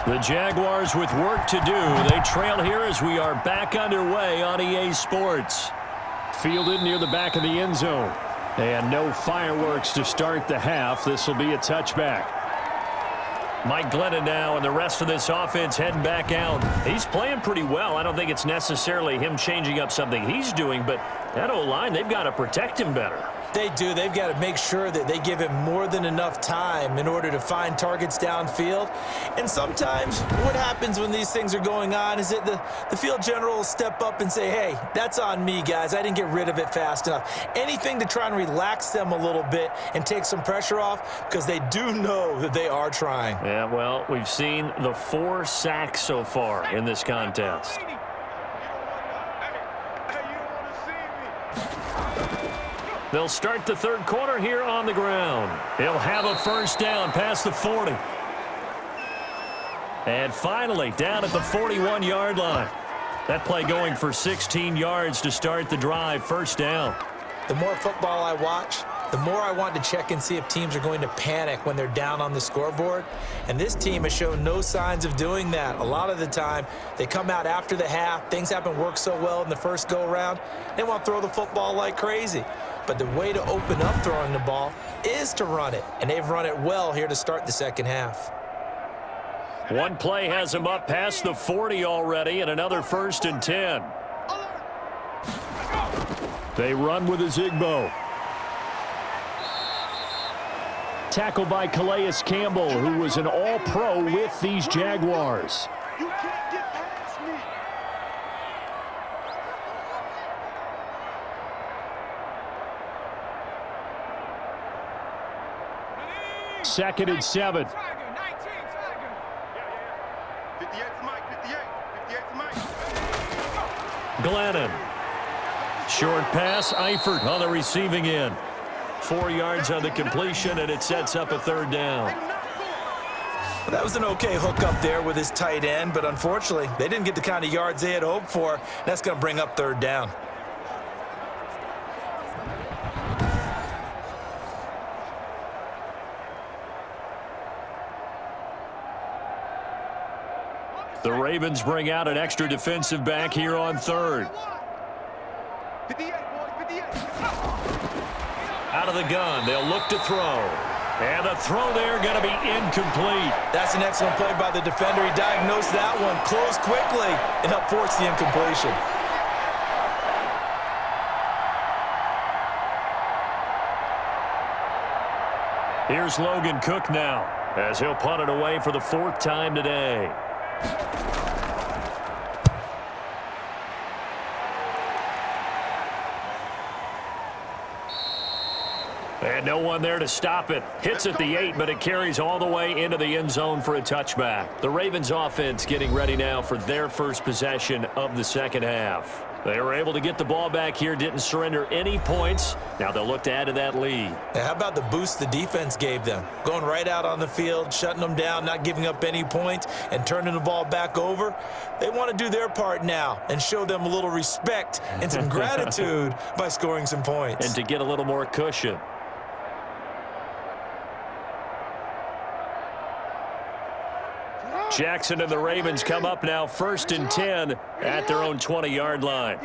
The Jaguars with work to do. They trail here as we are back underway on EA Sports. Fielded near the back of the end zone. And no fireworks to start the half. This will be a touchback. Mike Glennon now and the rest of this offense heading back out. He's playing pretty well. I don't think it's necessarily him changing up something he's doing, but that O-line, they've got to protect him better. They do. They've got to make sure that they give him more than enough time in order to find targets downfield. And sometimes what happens when these things are going on is that the field general will step up and say, hey, that's on me, guys. I didn't get rid of it fast enough. Anything to try and relax them a little bit and take some pressure off because they do know that they are trying. Yeah, well, we've seen the 4 sacks so far in this contest. They'll start the third quarter here on the ground. He'll have a first down past the 40. And finally, down at the 41-yard line. That play going for 16 yards to start the drive, first down. The more football I watch, the more I want to check and see if teams are going to panic when they're down on the scoreboard. And this team has shown no signs of doing that. A lot of the time, they come out after the half. Things haven't worked so well in the first go-around. They want to throw the football like crazy. But the way to open up throwing the ball is to run it. And they've run it well here to start the second half. One play has him up past the 40 already, and another 1st and 10. They run with a Zigbo. Tackled by Calais Campbell, who was an all-pro with these Jaguars. You can't get past me. Second and 7. 58's Mike, 58's Mike. Glennon. Short pass, Eifert on the receiving end. 4 yards on the completion, and it sets up a third down. Well, that was an okay hook up there with his tight end, but unfortunately, they didn't get the kind of yards they had hoped for. That's going to bring up third down. The Ravens bring out an extra defensive back here on third. 58, boys, 58. Out of the gun, they'll look to throw. And the throw there going to be incomplete. That's an excellent play by the defender. He diagnosed that one, closed quickly, and helped force the incompletion. Here's Logan Cook now, as he'll punt it away for the 4th time today. And no one there to stop it. Hits at the 8, but it carries all the way into the end zone for a touchback. The Ravens offense getting ready now for their first possession of the second half. They were able to get the ball back here, didn't surrender any points. Now they'll look to add to that lead. Now, how about the boost the defense gave them? Going right out on the field, shutting them down, not giving up any points, and turning the ball back over. They want to do their part now and show them a little respect and some gratitude by scoring some points. And to get a little more cushion. Jackson and the Ravens come up now 1st and 10 at their own 20-yard line.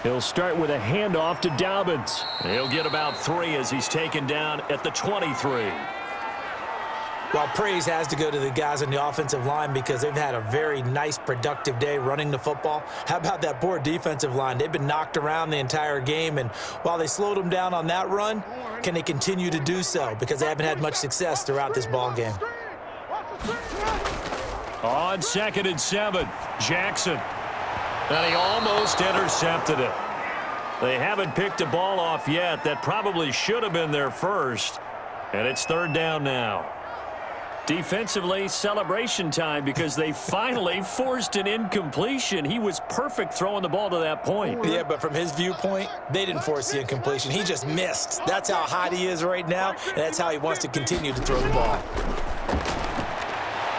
He'll start with a handoff to Dobbins. He'll get about 3 as he's taken down at the 23. Well, praise has to go to the guys on the offensive line because they've had a very nice, productive day running the football. How about that poor defensive line? They've been knocked around the entire game, and while they slowed them down on that run, can they continue to do so? Because they haven't had much success throughout this ball game. On 2nd and 7, Jackson. And he almost intercepted it. They haven't picked a ball off yet. That probably should have been their first. And it's 3rd down now. Defensively, celebration time because they finally forced an incompletion. He was perfect throwing the ball to that point. Yeah, but from his viewpoint, they didn't force the incompletion. He just missed. That's how hot he is right now, and that's how he wants to continue to throw the ball.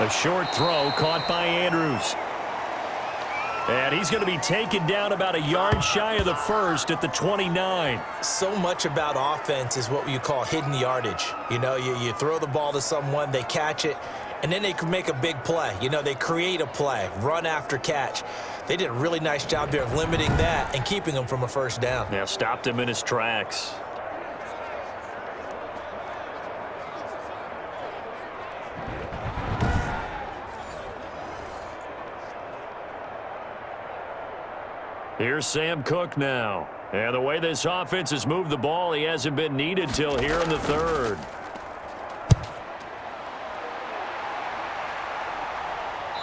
A short throw caught by Andrews. And he's going to be taken down about a yard shy of the first at the 29. So much about offense is what you call hidden yardage. You know, you throw the ball to someone, they catch it, and then they can make a big play. You know, they create a play, run after catch. They did a really nice job there of limiting that and keeping him from a first down. Yeah, stopped him in his tracks. Here's Sam Cook now. And the way this offense has moved the ball, he hasn't been needed till here in the third.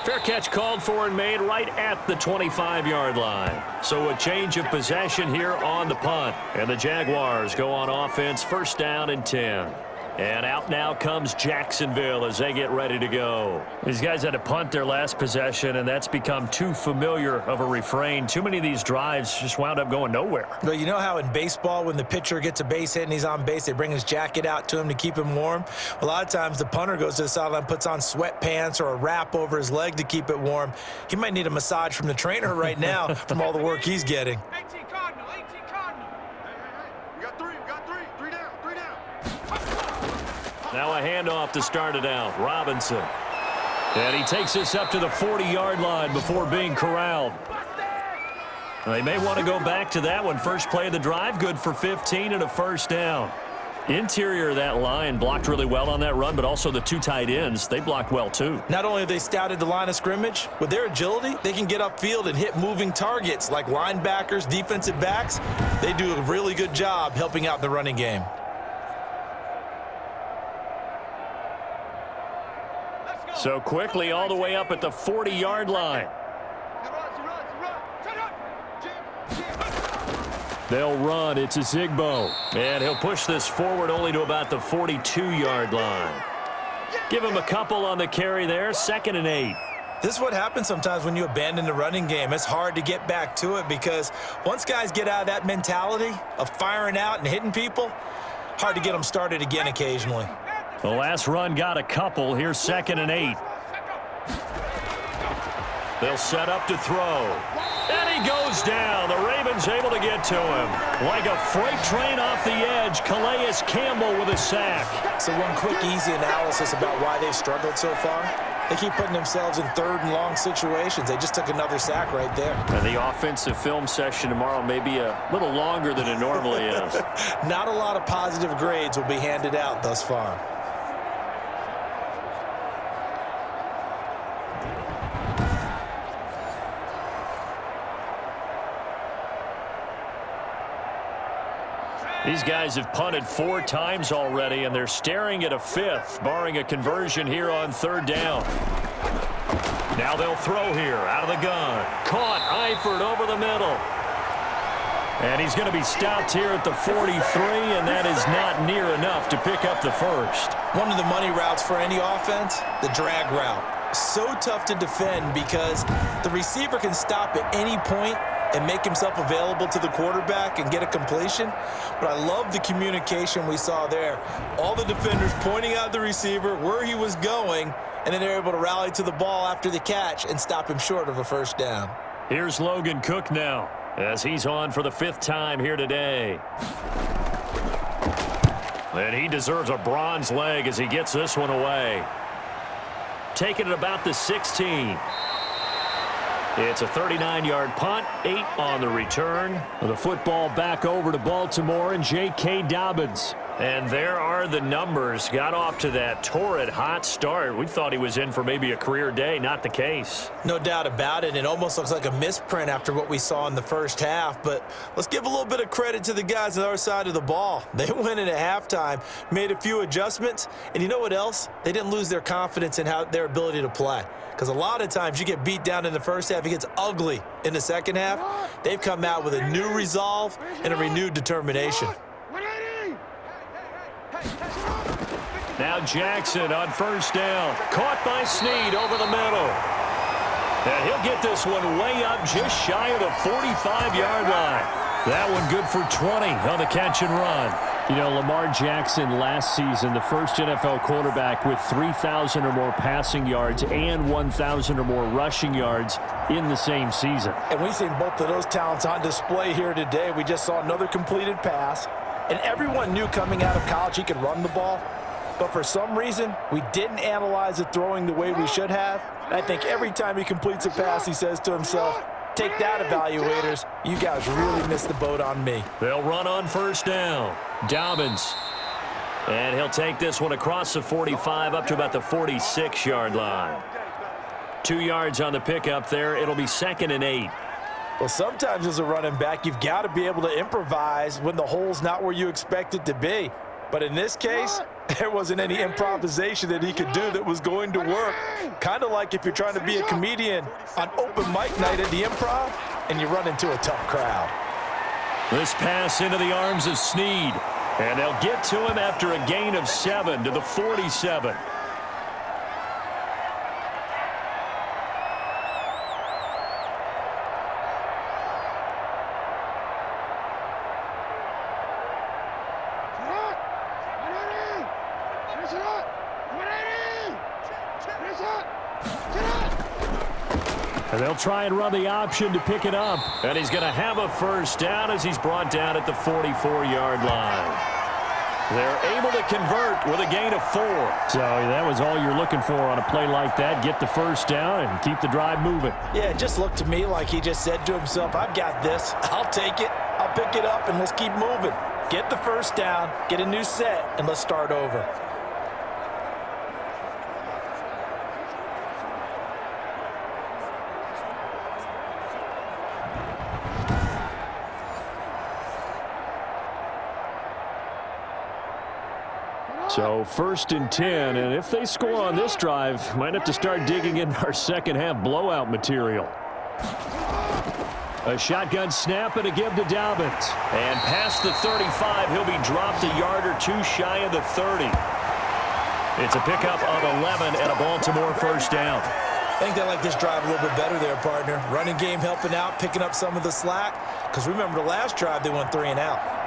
Fair catch called for and made right at the 25-yard line. So a change of possession here on the punt. And the Jaguars go on offense, first down and 10. And out now comes Jacksonville as they get ready to go. These guys had to punt their last possession, and that's become too familiar of a refrain. Too many of these drives just wound up going nowhere. Well, you know how in baseball when the pitcher gets a base hit and he's on base, they bring his jacket out to him to keep him warm? A lot of times the punter goes to the sideline, puts on sweatpants or a wrap over his leg to keep it warm. He might need a massage from the trainer right now from all the work he's getting. 18 Cardinal, 18 Cardinal. Hey. We got three. Three down. Now a handoff to start it out. Robinson. And he takes this up to the 40-yard line before being corralled. They may want to go back to that one. First play of the drive, good for 15 and a first down. Interior of that line blocked really well on that run, but also the two tight ends, they blocked well too. Not only have they scouted the line of scrimmage, with their agility, they can get upfield and hit moving targets like linebackers, defensive backs. They do a really good job helping out the running game. So quickly all the way up at the 40-yard line. They'll run. It's a Zigbo. And he'll push this forward only to about the 42-yard line. Give him a couple on the carry there. 2nd and 8. This is what happens sometimes when you abandon the running game. It's hard to get back to it because once guys get out of that mentality of firing out and hitting people, hard to get them started again occasionally. The last run got a couple. Here's 2nd and 8. They'll set up to throw. And he goes down. The Ravens able to get to him. Like a freight train off the edge, Calais Campbell with a sack. So one quick, easy analysis about why they've struggled so far. They keep putting themselves in third and long situations. They just took another sack right there. And the offensive film session tomorrow may be a little longer than it normally is. Not a lot of positive grades will be handed out thus far. These guys have punted 4 times already, and they're staring at a 5th, barring a conversion here on 3rd down. Now they'll throw here out of the gun. Caught Eifert over the middle. And he's going to be stopped here at the 43, and that is not near enough to pick up the first. One of the money routes for any offense, the drag route. So tough to defend because the receiver can stop at any point and make himself available to the quarterback and get a completion. But I love the communication we saw there. All the defenders pointing out the receiver, where he was going, and then they're able to rally to the ball after the catch and stop him short of a first down. Here's Logan Cook now as he's on for the 5th time here today. And he deserves a bronze leg as he gets this one away. Taking it about the 16. It's a 39-yard punt, 8 on the return. The football back over to Baltimore and J.K. Dobbins. And there are the numbers. Got off to that torrid hot start. We thought he was in for maybe a career day. Not the case. No doubt about it. It almost looks like a misprint after what we saw in the first half. But let's give a little bit of credit to the guys on the other side of the ball. They went in at halftime, made a few adjustments. And you know what else? They didn't lose their confidence in their ability to play. Because a lot of times you get beat down in the first half, it gets ugly in the second half. They've come out with a new resolve and a renewed determination. Now Jackson on first down. Caught by Snead over the middle. And he'll get this one way up just shy of the 45-yard line. That one good for 20 on the catch and run. You know, Lamar Jackson last season, the first NFL quarterback with 3,000 or more passing yards and 1,000 or more rushing yards in the same season. And we've seen both of those talents on display here today. We just saw another completed pass. And everyone knew coming out of college he could run the ball. But for some reason, we didn't analyze the throwing the way we should have. And I think every time he completes a pass, he says to himself, take that, evaluators. You guys really missed the boat on me. They'll run on first down. Dobbins. And he'll take this one across the 45 up to about the 46-yard line. 2 yards on the pickup there. It'll be 2nd and 8. Well, sometimes as a running back, you've got to be able to improvise when the hole's not where you expect it to be. But in this case, there wasn't any improvisation that he could do that was going to work. Kind of like if you're trying to be a comedian on open mic night at the Improv and you run into a tough crowd. This pass into the arms of Snead. And they'll get to him after a gain of 7 to the 47. And they'll try and run the option to pick it up. And he's going to have a first down as he's brought down at the 44-yard line. They're able to convert with a gain of 4. So that was all you're looking for on a play like that. Get the first down and keep the drive moving. Yeah, it just looked to me like he just said to himself, I've got this. I'll take it. I'll pick it up, and let's keep moving. Get the first down, get a new set, and let's start over. So 1st and 10, and if they score on this drive, might have to start digging in our second half blowout material. A shotgun snap and a give to Dobbins. And past the 35, he'll be dropped a yard or 2 shy of the 30. It's a pickup of 11 and a Baltimore first down. I think they like this drive a little bit better there, partner. Running game helping out, picking up some of the slack. Because remember the last drive, they went 3 and out.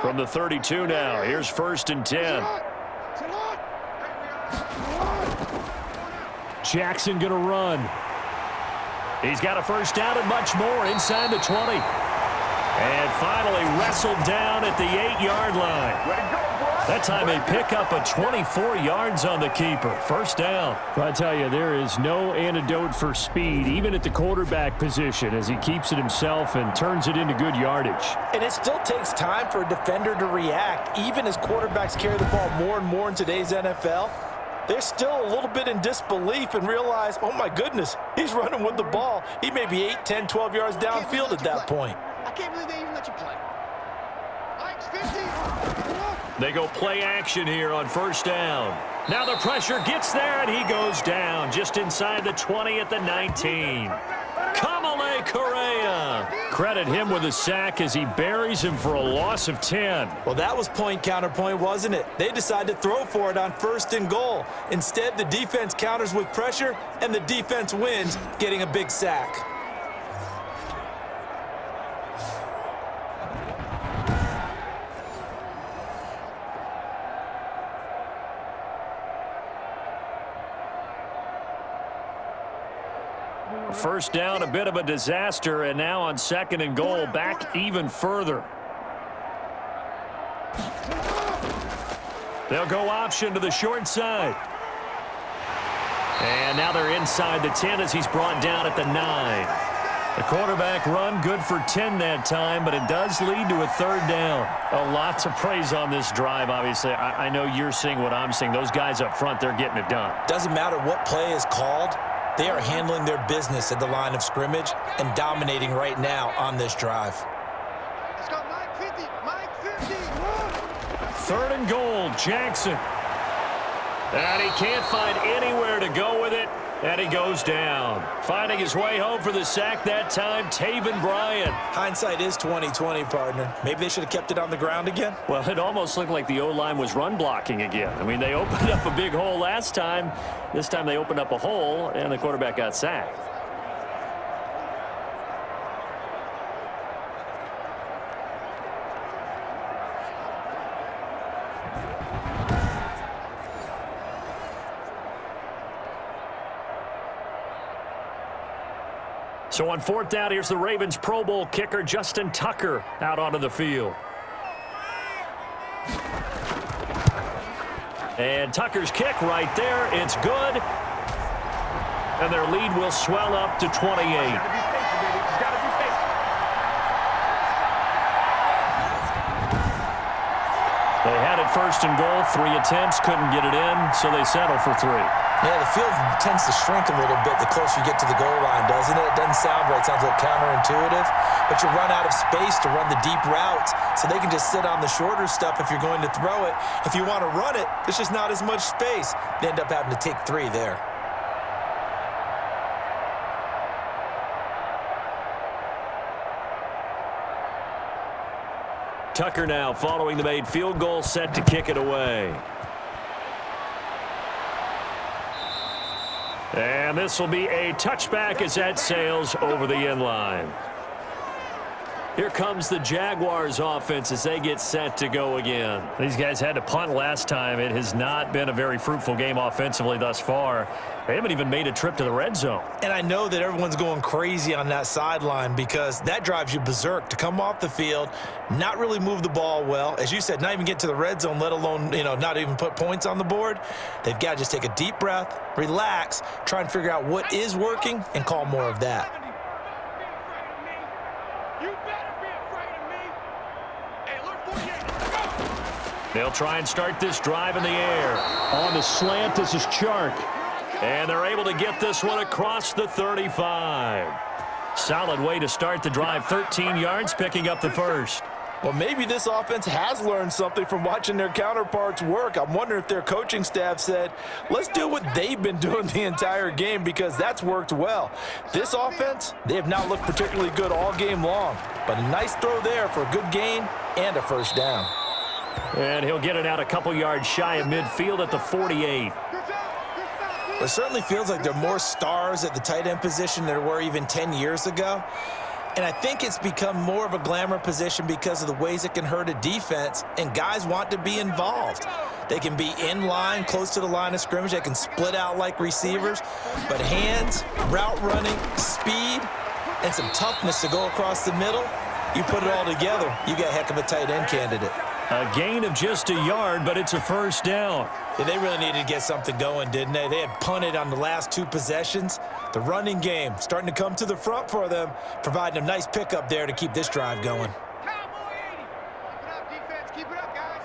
From the 32 now, here's 1st and 10. Jackson going to run. He's got a first down and much more inside the 20. And finally wrestled down at the 8-yard line. That time a pickup of 24 yards on the keeper. First down. Well, I tell you, there is no antidote for speed, even at the quarterback position, as he keeps it himself and turns it into good yardage. And it still takes time for a defender to react, even as quarterbacks carry the ball more and more in today's NFL. They're still a little bit in disbelief and realize, oh my goodness, he's running with the ball. He may be 8, 10, 12 yards downfield at that point. I can't believe they even let you play. Mike's 50. They go play action here on first down. Now the pressure gets there, and he goes down just inside the 20 at the 19. Kamale Correa. Credit him with a sack as he buries him for a loss of 10. Well, that was point counterpoint, wasn't it? They decided to throw for it on 1st and goal. Instead, the defense counters with pressure, and the defense wins, getting a big sack. First down, a bit of a disaster, and now on 2nd and goal, back even further. They'll go option to the short side. And now they're inside the 10 as he's brought down at the 9. The quarterback run good for 10 that time, but it does lead to a 3rd down. A lot to praise on this drive, obviously. I know you're seeing what I'm seeing. Those guys up front, they're getting it done. Doesn't matter what play is called. They are handling their business at the line of scrimmage and dominating right now on this drive. Let's go, Mike 50. Mike 50. 3rd and goal, Jackson. And he can't find anywhere to go with it, and he goes down. Finding his way home for the sack that time, Taven Bryan. Hindsight is 20/20, partner. Maybe they should have kept it on the ground again. Well, it almost looked like the O-line was run blocking again. I mean, they opened up a big hole last time. This time they opened up a hole, and the quarterback got sacked. So on 4th down, here's the Ravens Pro Bowl kicker Justin Tucker out onto the field. And Tucker's kick right there. It's good. And their lead will swell up to 28. They had it 1st and goal, 3 attempts, couldn't get it in, so they settle for 3. Yeah, the field tends to shrink a little bit the closer you get to the goal line, doesn't it? It doesn't sound right. It sounds a little counterintuitive. But you run out of space to run the deep routes, so they can just sit on the shorter stuff if you're going to throw it. If you want to run it, there's just not as much space. They end up having to take 3 there. Tucker now following the made field goal, set to kick it away. And this will be a touchback as that sails over the end line. Here comes the Jaguars offense as they get set to go again. These guys had to punt last time. It has not been a very fruitful game offensively thus far. They haven't even made a trip to the red zone. And I know that everyone's going crazy on that sideline because that drives you berserk to come off the field, not really move the ball well. As you said, not even get to the red zone, let alone, not even put points on the board. They've got to just take a deep breath, relax, try and figure out what is working, and call more of that. They'll try and start this drive in the air. On the slant, this is Chark. And they're able to get this one across the 35. Solid way to start the drive. 13 yards, picking up the first. Well, maybe this offense has learned something from watching their counterparts work. I'm wondering if their coaching staff said, let's do what they've been doing the entire game because that's worked well. This offense, they have not looked particularly good all game long. But a nice throw there for a good gain and a first down. And he'll get it out a couple yards shy of midfield at the 48. It certainly feels like there are more stars at the tight end position than there were even 10 years ago. And I think it's become more of a glamour position because of the ways it can hurt a defense, and guys want to be involved. They can be in line, close to the line of scrimmage. They can split out like receivers. But hands, route running, speed, and some toughness to go across the middle, you put it all together, you got a heck of a tight end candidate. A gain of just a yard, but it's a first down. Yeah, they really needed to get something going, didn't they? They had punted on the last 2 possessions. The running game starting to come to the front for them, providing a nice pickup there to keep this drive going. Cowboy 80. Keep it up, defense. Keep it up, guys.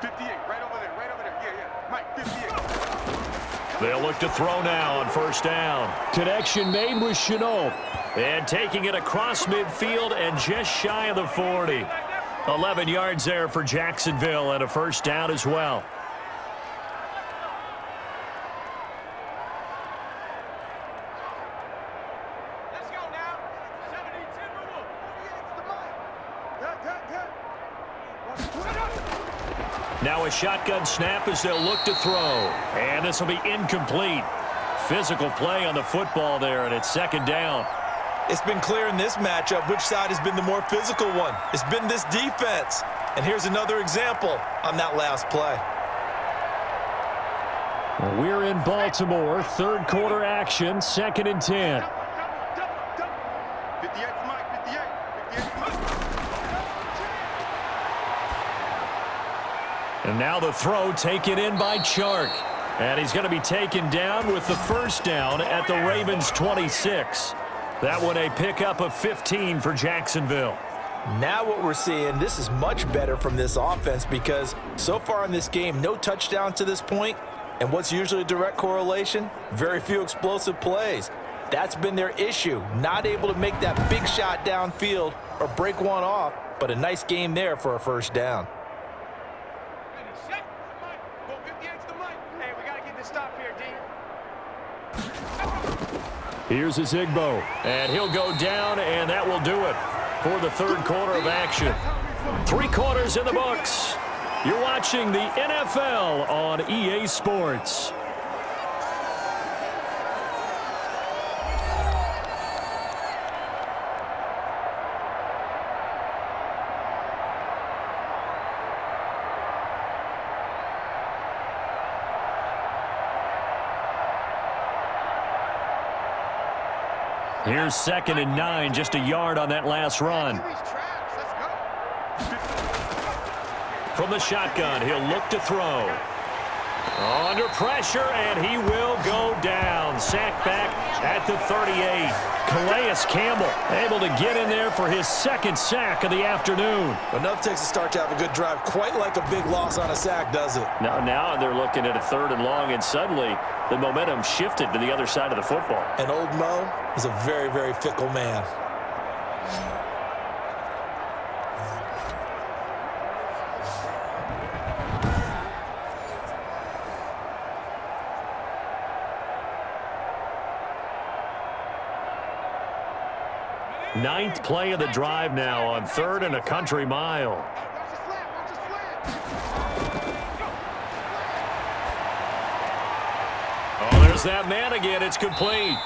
58, right over there. Yeah. Mike, 58. They'll look to throw now on first down. Connection made with Chenault. And taking it across midfield and just shy of the 40. 11 yards there for Jacksonville and a first down as well. Let's go now. 70-10 rule. Now a shotgun snap as they'll look to throw. And this will be incomplete. Physical play on the football there, and it's second down. It's been clear in this matchup which side has been the more physical one. It's been this defense. And here's another example on that last play. We're in Baltimore. Third quarter action, 2nd and 10. 58 for Mike, 58. 58 for Mike. And now the throw taken in by Chark. And he's going to be taken down with the first down at the Ravens' 26. That one a pickup of 15 for Jacksonville. Now what we're seeing, this is much better from this offense because so far in this game, no touchdown to this point. And what's usually a direct correlation? Very few explosive plays. That's been their issue. Not able to make that big shot downfield or break one off, but a nice game there for a first down. Set. Mike. Go 58's the Mike. Hey, we got to get this stop here, D. Here's Ezigbo, and he'll go down, and that will do it for the third quarter of action. 3 quarters in the books. You're watching the NFL on EA Sports. Here's 2nd and 9, just a yard on that last run. From the shotgun, he'll look to throw. Under pressure, and he will go down. Sacked back at the 38. Calais Campbell able to get in there for his 2nd sack of the afternoon. Enough takes a start to have a good drive. Quite like a big loss on a sack, does it? Now they're looking at a 3rd and long, and suddenly the momentum shifted to the other side of the football. And old Mo is a very, very fickle man. Ninth play of the drive now on 3rd and a country mile. Oh, there's that man again. It's complete.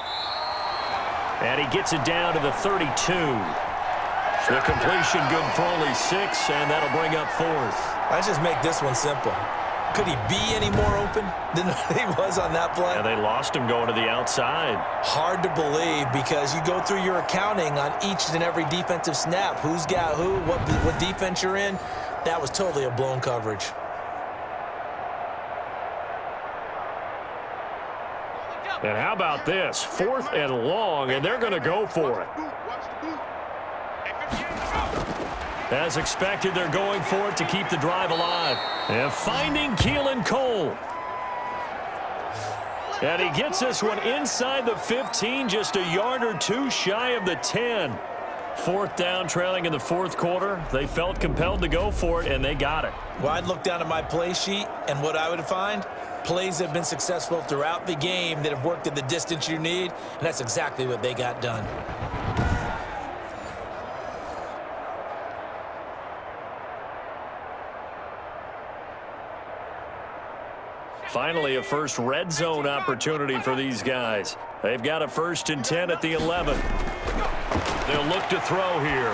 And he gets it down to the 32. The completion good for only 6, and that'll bring up 4th. Let's just make this one simple. Could he be any more open than he was on that play? And they lost him going to the outside. Hard to believe because you go through your accounting on each and every defensive snap. Who's got who, what defense you're in. That was totally a blown coverage. And how about this? 4th and long, and they're going to go for it. As expected, they're going for it to keep the drive alive. And finding Keelan Cole. And he gets this one inside the 15, just a yard or 2 shy of the 10. 4th down, trailing in the 4th quarter. They felt compelled to go for it, and they got it. Well, I'd look down at my play sheet, and what I would find, plays that have been successful throughout the game that have worked at the distance you need, and that's exactly what they got done. Finally, a first red zone opportunity for these guys. They've got a 1st and 10 at the 11. They'll look to throw here.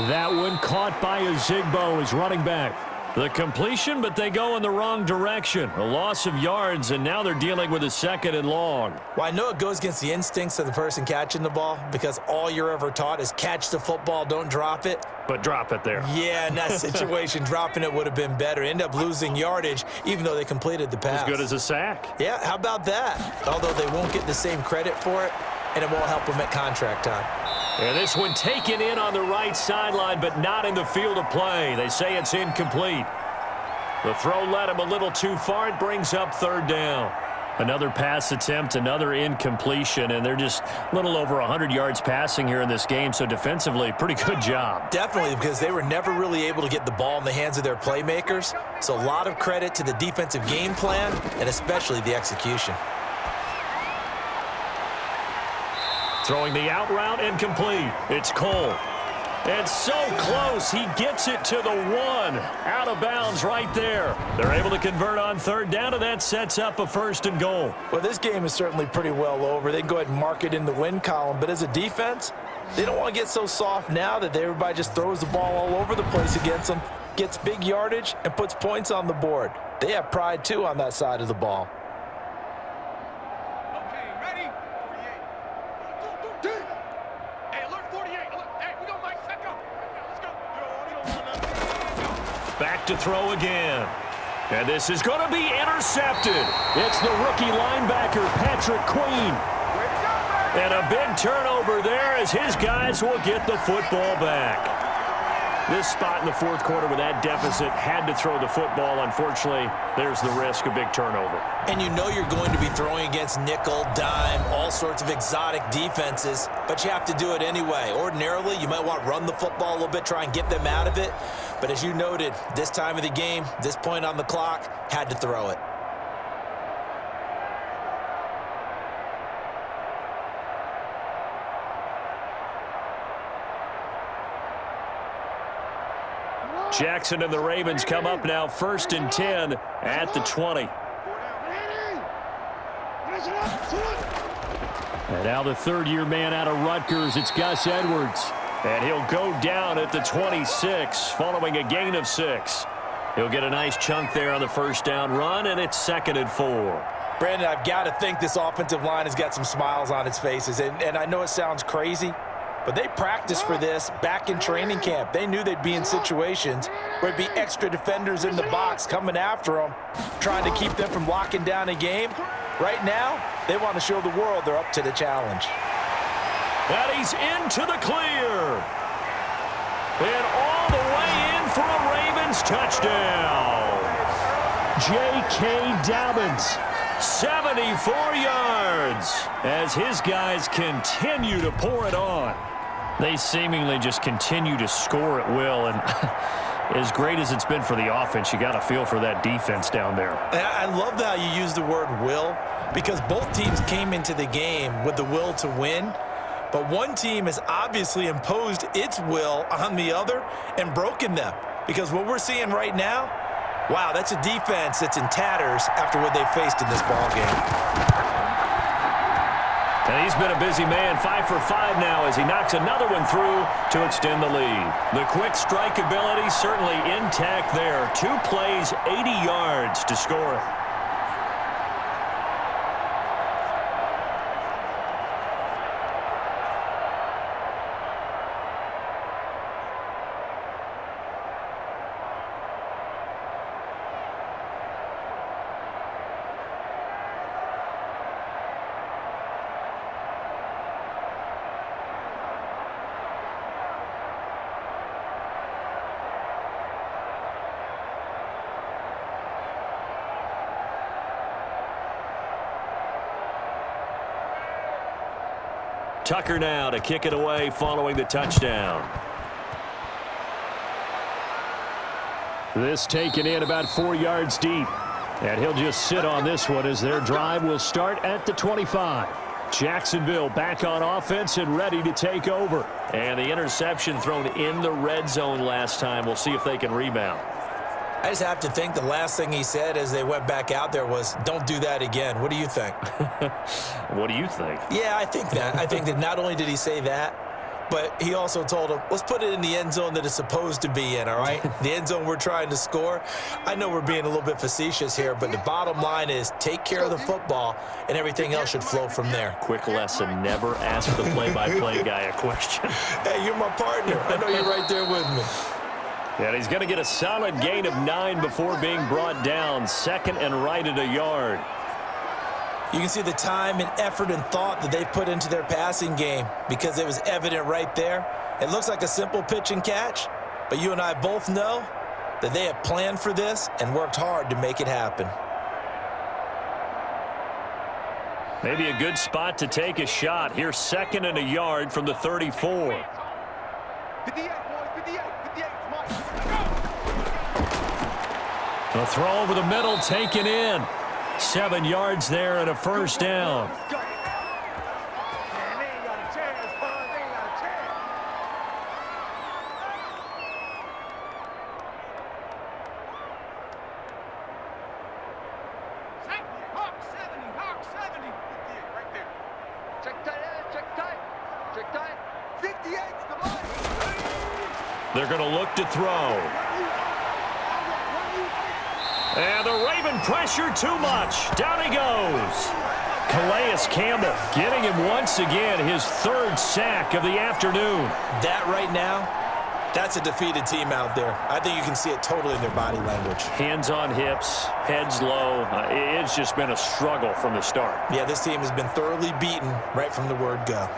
That one caught by Ozigbo as running back. The completion, but they go in the wrong direction. A loss of yards, and now they're dealing with a 2nd and long. Well, I know it goes against the instincts of the person catching the ball because all you're ever taught is catch the football, don't drop it. But drop it there. Yeah, in that situation, dropping it would have been better. End up losing yardage, even though they completed the pass. As good as a sack. Yeah, how about that? Although they won't get the same credit for it, and it won't help them at contract time. And this one taken in on the right sideline, but not in the field of play. They say it's incomplete. The throw led him a little too far. It brings up 3rd down. Another pass attempt, another incompletion, and they're just a little over 100 yards passing here in this game, so defensively, pretty good job. Definitely, because they were never really able to get the ball in the hands of their playmakers, so a lot of credit to the defensive game plan, and especially the execution. Throwing the out route incomplete. It's Cole. And so close, he gets it to the 1. Out of bounds right there. They're able to convert on 3rd down, and that sets up a 1st and goal. Well, this game is certainly pretty well over. They can go ahead and mark it in the win column, but as a defense, they don't want to get so soft now that everybody just throws the ball all over the place against them, gets big yardage, and puts points on the board. They have pride, too, on that side of the ball. Back to throw again. And this is going to be intercepted. It's the rookie linebacker, Patrick Queen. And a big turnover there as his guys will get the football back. This spot in the 4th quarter with that deficit had to throw the football. Unfortunately, there's the risk of big turnover. And you know you're going to be throwing against nickel, dime, all sorts of exotic defenses, but you have to do it anyway. Ordinarily, you might want to run the football a little bit, try and get them out of it. But as you noted, this time of the game, this point on the clock, had to throw it. Jackson and the Ravens come up now 1st and 10 at the 20. And now the 3rd-year man out of Rutgers, it's Gus Edwards. And he'll go down at the 26 following a gain of 6. He'll get a nice chunk there on the 1st down run, and it's 2nd and 4. Brandon, I've got to think this offensive line has got some smiles on its faces. And I know it sounds crazy, but they practiced for this back in training camp. They knew they'd be in situations where it'd be extra defenders in the box coming after them, trying to keep them from locking down a game. Right now, they want to show the world they're up to the challenge. And he's into the clear. And all the way in for a Ravens touchdown. J.K. Dobbins, 74 yards, as his guys continue to pour it on. They seemingly just continue to score at will, and as great as it's been for the offense, you got to feel for that defense down there. I love how you use the word will, because both teams came into the game with the will to win, but one team has obviously imposed its will on the other and broken them, because what we're seeing right now, wow, that's a defense that's in tatters after what they faced in this ball game. And he's been a busy man, 5 for 5 now as he knocks another one through to extend the lead. The quick strike ability certainly intact there. 2 plays, 80 yards to score it. Tucker now to kick it away following the touchdown. This taken in about 4 yards deep. And he'll just sit on this one as their drive will start at the 25. Jacksonville back on offense and ready to take over. And the interception thrown in the red zone last time. We'll see if they can rebound. I just have to think the last thing he said as they went back out there was, don't do that again. What do you think? What do you think? Yeah, I think that. I think that not only did he say that, but he also told him, let's put it in the end zone that it's supposed to be in, all right? The end zone we're trying to score. I know we're being a little bit facetious here, but the bottom line is take care of the football, and everything else should flow from there. Quick lesson, never ask the play-by-play guy a question. Hey, you're my partner. I know you're right there with me. And he's going to get a solid gain of 9 before being brought down. Second and right at a yard. You can see the time and effort and thought that they put into their passing game because it was evident right there. It looks like a simple pitch and catch, but you and I both know that they have planned for this and worked hard to make it happen. Maybe a good spot to take a shot. Here's second and a yard from the 34. 58, boys, 58, 58, Mike. A throw over the middle taken in. 7 yards there and a first down. Man, they ain't got a chance, bud. They ain't got a chance. Hawk 70, Hawk 70. 58, right there. Check tight, check tight. Check tight. 58's the money. They're going to look to throw. And the Raven pressure too much. Down he goes. Calais Campbell getting him once again his 3rd sack of the afternoon. That right now, that's a defeated team out there. I think you can see it totally in their body language. Hands on hips, heads low. It's just been a struggle from the start. Yeah, this team has been thoroughly beaten right from the word go.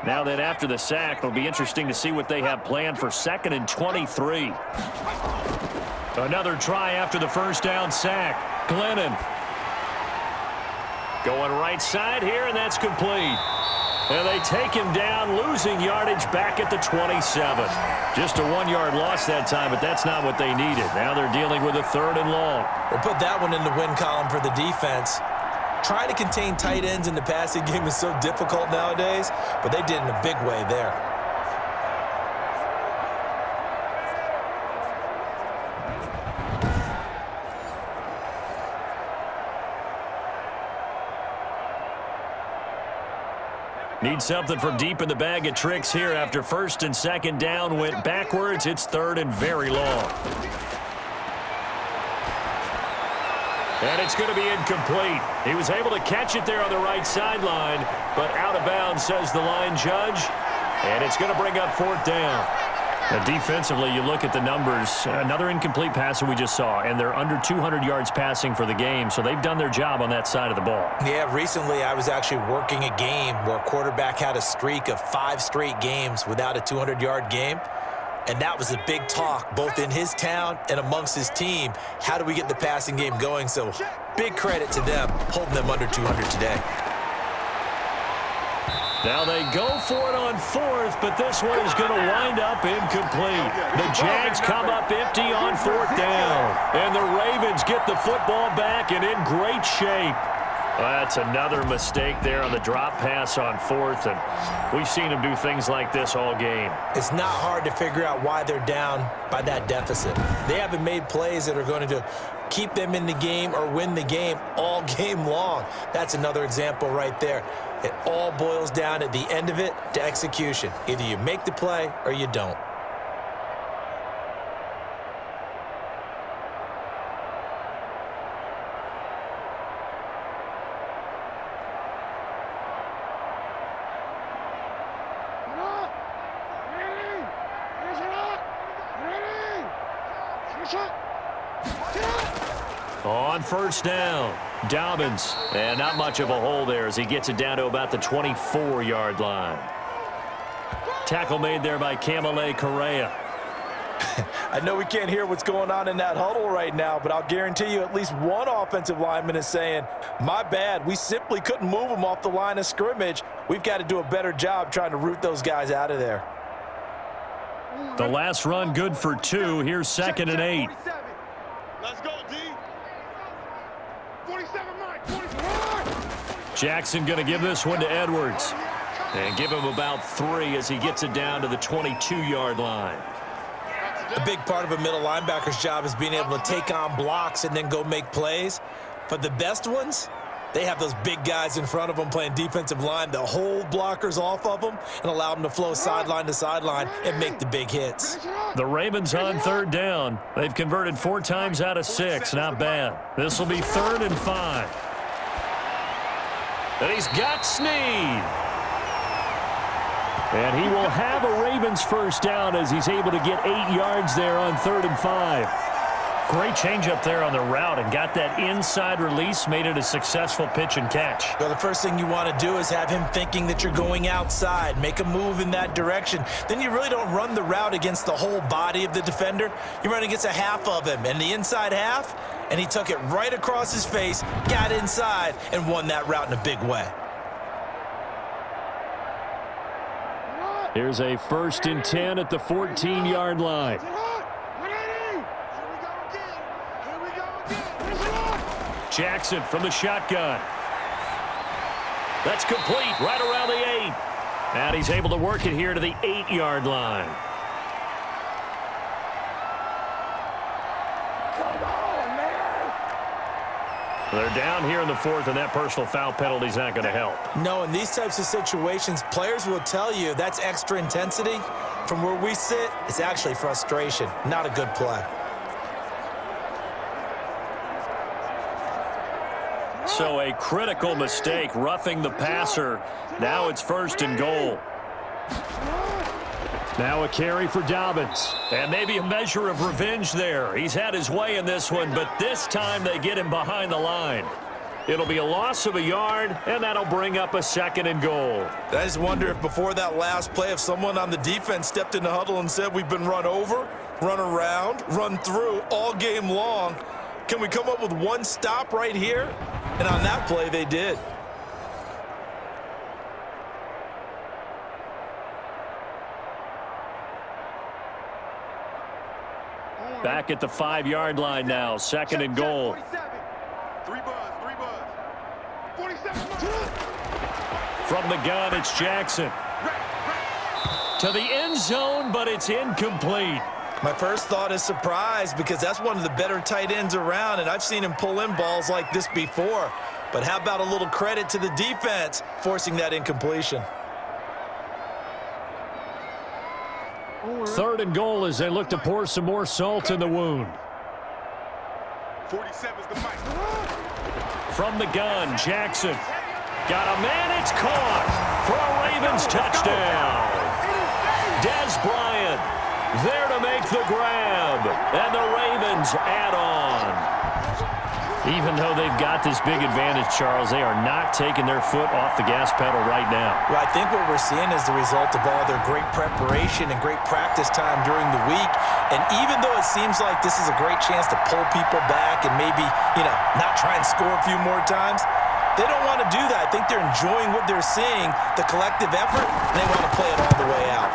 Now then, after the sack, it'll be interesting to see what they have planned for 2nd and 23. Another try after the first down sack. Glennon going right side here, and that's complete. And they take him down, losing yardage back at the 27. Just a 1-yard loss that time, but that's not what they needed. Now they're dealing with a 3rd and long. We'll put that one in the win column for the defense. Trying to contain tight ends in the passing game is so difficult nowadays, but they did in a big way there. Need something from deep in the bag of tricks here after first and second down went backwards. It's third and very long. And it's going to be incomplete. He was able to catch it there on the right sideline, but out of bounds, says the line judge. And it's going to bring up fourth down. Now, defensively, you look at the numbers. Another incomplete pass that we just saw, and they're under 200 yards passing for the game, so they've done their job on that side of the ball. Yeah, recently I was actually working a game where a quarterback had a streak of 5 straight games without a 200-yard game, and that was a big talk both in his town and amongst his team. How do we get the passing game going? So big credit to them holding them under 200 today. Now they go for it on fourth, but this one is going to wind up incomplete. The Jags come up empty on fourth down, and the Ravens get the football back and in great shape. That's another mistake there on the drop pass on fourth, and we've seen them do things like this all game. It's not hard to figure out why they're down by that deficit. They haven't made plays that are going to keep them in the game or win the game all game long. That's another example right there. It all boils down at the end of it to execution. Either you make the play or you don't. On first down, Dobbins, and not much of a hole there as he gets it down to about the 24-yard line. Tackle made there by Kamale Correa. I know we can't hear what's going on in that huddle right now, but I'll guarantee you at least one offensive lineman is saying, my bad, we simply couldn't move them off the line of scrimmage. We've got to do a better job trying to root those guys out of there. The last run good for 2. Here's 2nd and 8. Let's go, D. 47, Mike. 47. Jackson going to give this one to Edwards. And give him about 3 as he gets it down to the 22-yard line. A big part of a middle linebacker's job is being able to take on blocks and then go make plays. But the best ones, they have those big guys in front of them playing defensive line to hold blockers off of them and allow them to flow sideline to sideline and make the big hits. The Ravens on third down. They've converted 4 times out of 6. Not bad. This will be 3rd and 5. And he's got Snead. And he will have a Ravens first down as he's able to get 8 yards there on 3rd and 5. Great change up there on the route and got that inside release, made it a successful pitch and catch. Well, the first thing you want to do is have him thinking that you're going outside, make a move in that direction. Then you really don't run the route against the whole body of the defender. You run against a half of him, and the inside half, and he took it right across his face, got inside, and won that route in a big way. Here's a 1st and 10 at the 14-yard line. Jackson from the shotgun. That's complete right around the 8. And he's able to work it here to the 8-yard line. Come on, man. They're down here in the 4th, and that personal foul penalty is not going to help. No, in these types of situations, players will tell you that's extra intensity. From where we sit, it's actually frustration, not a good play. So a critical mistake, roughing the passer. Now it's 1st and goal. Now a carry for Dobbins. And maybe a measure of revenge there. He's had his way in this one, but this time they get him behind the line. It'll be a loss of a yard, and that'll bring up a 2nd and goal. I just wonder if before that last play, if someone on the defense stepped in the huddle and said, we've been run over, run around, run through all game long. Can we come up with one stop right here? And on that play, they did. Back at the 5-yard line now, 2nd and goal. 3 buzz, 3 buzz. 47. From the gun, it's Jackson. To the end zone, but it's incomplete. My first thought is surprise because that's one of the better tight ends around, and I've seen him pull in balls like this before. But how about a little credit to the defense forcing that incompletion? 3rd and goal as they look to pour some more salt in the wound. 47's the mic. From the gun, Jackson. Got a man, it's caught for a Ravens touchdown. Des Bryant there to make the grab, and the Ravens add on. Even though they've got this big advantage, Charles, they are not taking their foot off the gas pedal right now. Well, I think what we're seeing is the result of all their great preparation and great practice time during the week. And even though it seems like this is a great chance to pull people back and maybe, not try and score a few more times, they don't want to do that. I think they're enjoying what they're seeing, the collective effort, and they want to play it all the way out.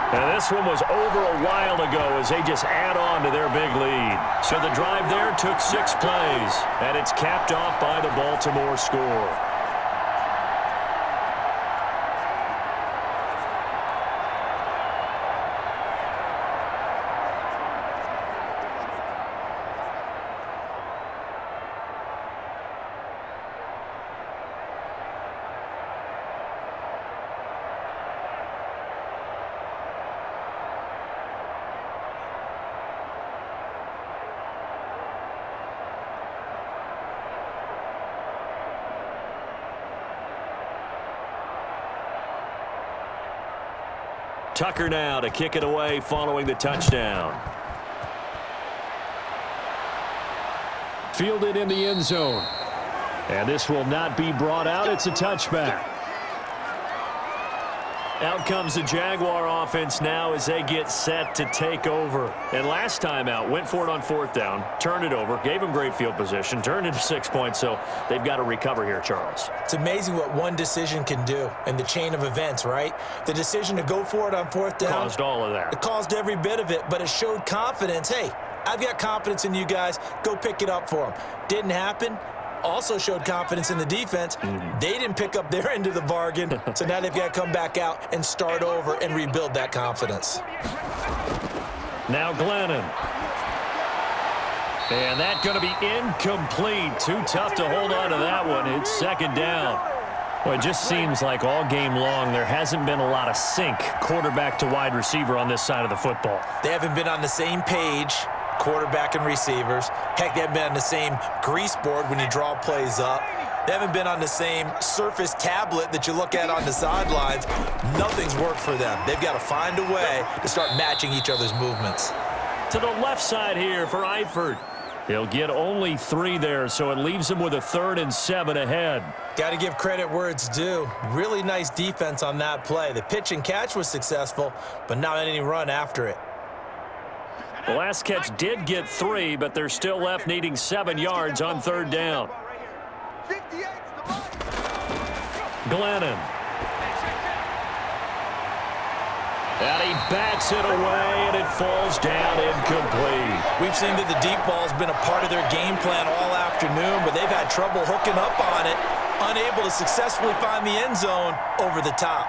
And this one was over a while ago as they just add on to their big lead. So the drive there took 6 plays, and it's capped off by the Baltimore score. Tucker now to kick it away following the touchdown. Fielded in the end zone. And this will not be brought out. It's a touchback. Out comes the Jaguar offense now as they get set to take over. And last time out, went for it on 4th down, turned it over, gave them great field position, turned into 6 points, so they've got to recover here, Charles. It's amazing what one decision can do in the chain of events, right? The decision to go for it on 4th down. Caused all of that. It caused every bit of it, but it showed confidence. Hey, I've got confidence in you guys. Go pick it up for them. Didn't happen. Also showed confidence in the defense. They didn't pick up their end of the bargain, so now they've got to come back out and start over and rebuild that confidence. Now Glennon. And that's going to be incomplete. Too tough to hold on to that one. It's 2nd down. Well, it just seems like all game long there hasn't been a lot of sync quarterback to wide receiver on this side of the football. They haven't been on the same page, quarterback and receivers. Heck, they haven't been on the same grease board when you draw plays up. They haven't been on the same Surface tablet that you look at on the sidelines. Nothing's worked for them. They've got to find a way to start matching each other's movements. To the left side here for Eifert. He'll get only 3 there, so it leaves him with a 3rd and 7 ahead. Got to give credit where it's due. Really nice defense on that play. The pitch and catch was successful, but not any run after it. The last catch did get 3, but they're still left needing 7 yards on 3rd down. Glennon. And he bats it away, and it falls down incomplete. We've seen that the deep ball's been a part of their game plan all afternoon, but they've had trouble hooking up on it, unable to successfully find the end zone over the top.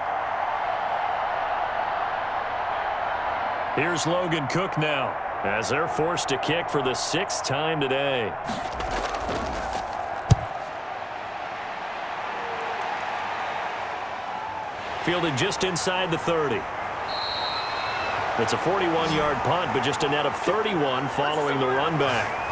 Here's Logan Cook now, as they're forced to kick for the 6th time today. Fielded just inside the 30. It's a 41-yard punt, but just a net of 31 following the run back.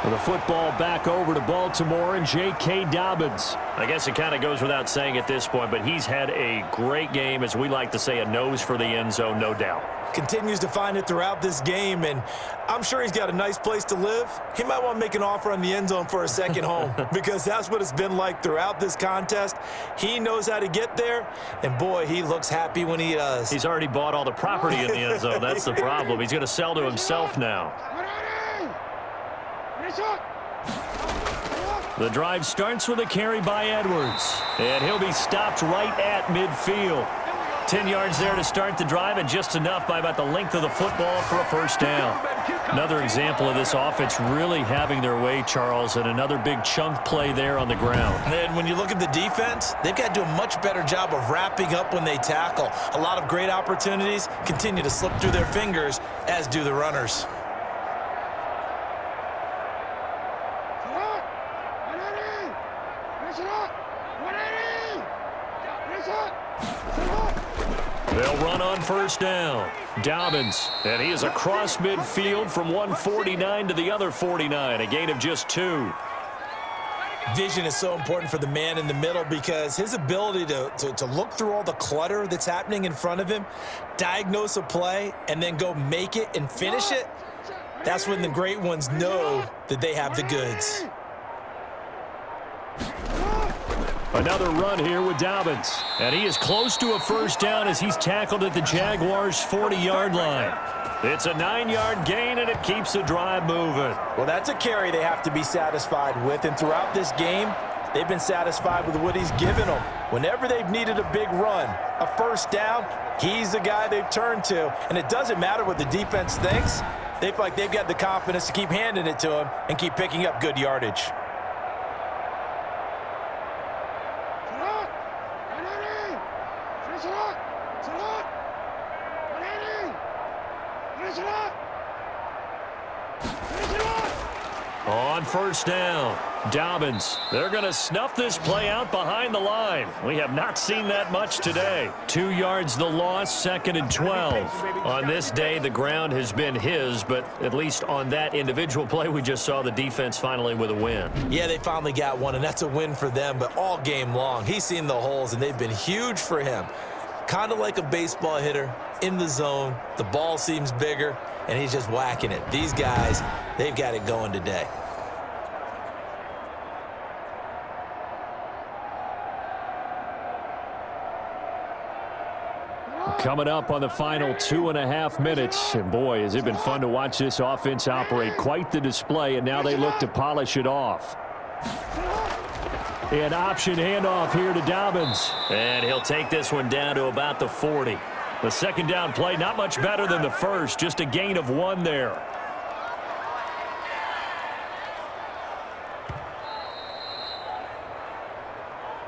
With the football back over to Baltimore and J.K. Dobbins. I guess it kind of goes without saying at this point, but he's had a great game, as we like to say, a nose for the end zone, no doubt. Continues to find it throughout this game, and I'm sure he's got a nice place to live. He might want to make an offer on the end zone for a second home because that's what it's been like throughout this contest. He knows how to get there, and boy, he looks happy when he does. He's already bought all the property in the end zone. That's the problem. He's going to sell to himself now. The drive starts with a carry by Edwards, and he'll be stopped right at midfield. 10 yards there to start the drive, and just enough by about the length of the football for a 1st down. Another example of this offense really having their way, Charles, and another big chunk play there on the ground. And when you look at the defense, they've got to do a much better job of wrapping up when they tackle. A lot of great opportunities continue to slip through their fingers, as do the runners. They'll run on first down. Dobbins, and he is across midfield from 149 to the other 49, a gain of just 2. Vision is so important for the man in the middle because his ability to look through all the clutter that's happening in front of him, diagnose a play, and then go make it and finish it, that's when the great ones know that they have the goods. Another run here with Dobbins. And he is close to a first down as he's tackled at the Jaguars' 40-yard line. It's a 9-yard gain, and it keeps the drive moving. Well, that's a carry they have to be satisfied with. And throughout this game, they've been satisfied with what he's given them. Whenever they've needed a big run, a first down, he's the guy they've turned to. And it doesn't matter what the defense thinks. They feel like they've got the confidence to keep handing it to him and keep picking up good yardage. On first down, Dobbins. They're going to snuff this play out behind the line. We have not seen that much today. 2 yards the loss, 2nd and 12. On this day, the ground has been his, but at least on that individual play, we just saw the defense finally with a win. Yeah, they finally got one, and that's a win for them, but all game long, he's seen the holes, and they've been huge for him. Kind of like a baseball hitter in the zone. The ball seems bigger, and he's just whacking it. These guys, they've got it going today. Coming up on the final 2.5 minutes. And boy, has it been fun to watch this offense operate. Quite the display, and now they look to polish it off. An option handoff here to Dobbins. And he'll take this one down to about the 40. The second down play, not much better than the first. Just a gain of 1 there.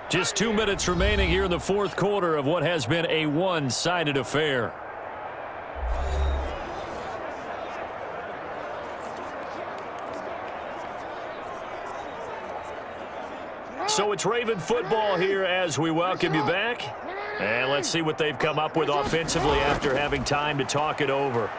Just 2 minutes remaining here in the fourth quarter of what has been a one-sided affair. So it's Raven football here as we welcome you back. And let's see what they've come up with offensively after having time to talk it over.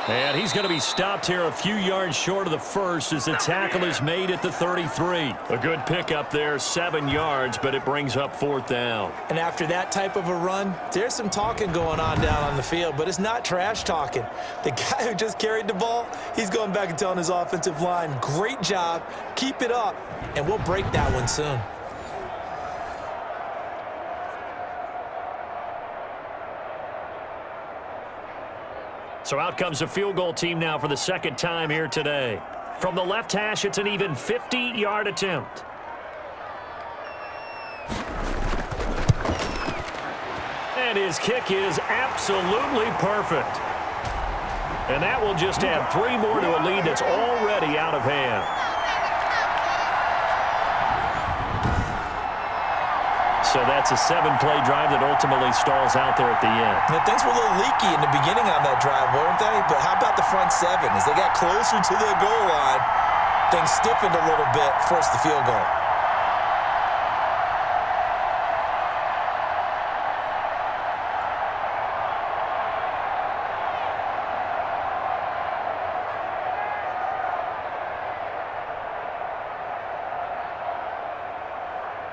And he's going to be stopped here a few yards short of the first as the tackle is made at the 33. A good pickup there, 7 yards, but it brings up 4th down. And after that type of a run, there's some talking going on down on the field, but it's not trash talking. The guy who just carried the ball, he's going back and telling his offensive line, great job, keep it up, and we'll break that one soon. So out comes the field goal team now for the second time here today. From the left hash, it's an even 50-yard attempt. And his kick is absolutely perfect. And that will just add 3 more to a lead that's already out of hand. So that's a 7-play drive that ultimately stalls out there at the end. Now, things were a little leaky in the beginning on that drive, weren't they? But how about the front 7? As they got closer to the goal line, things stiffened a little bit, forced the field goal.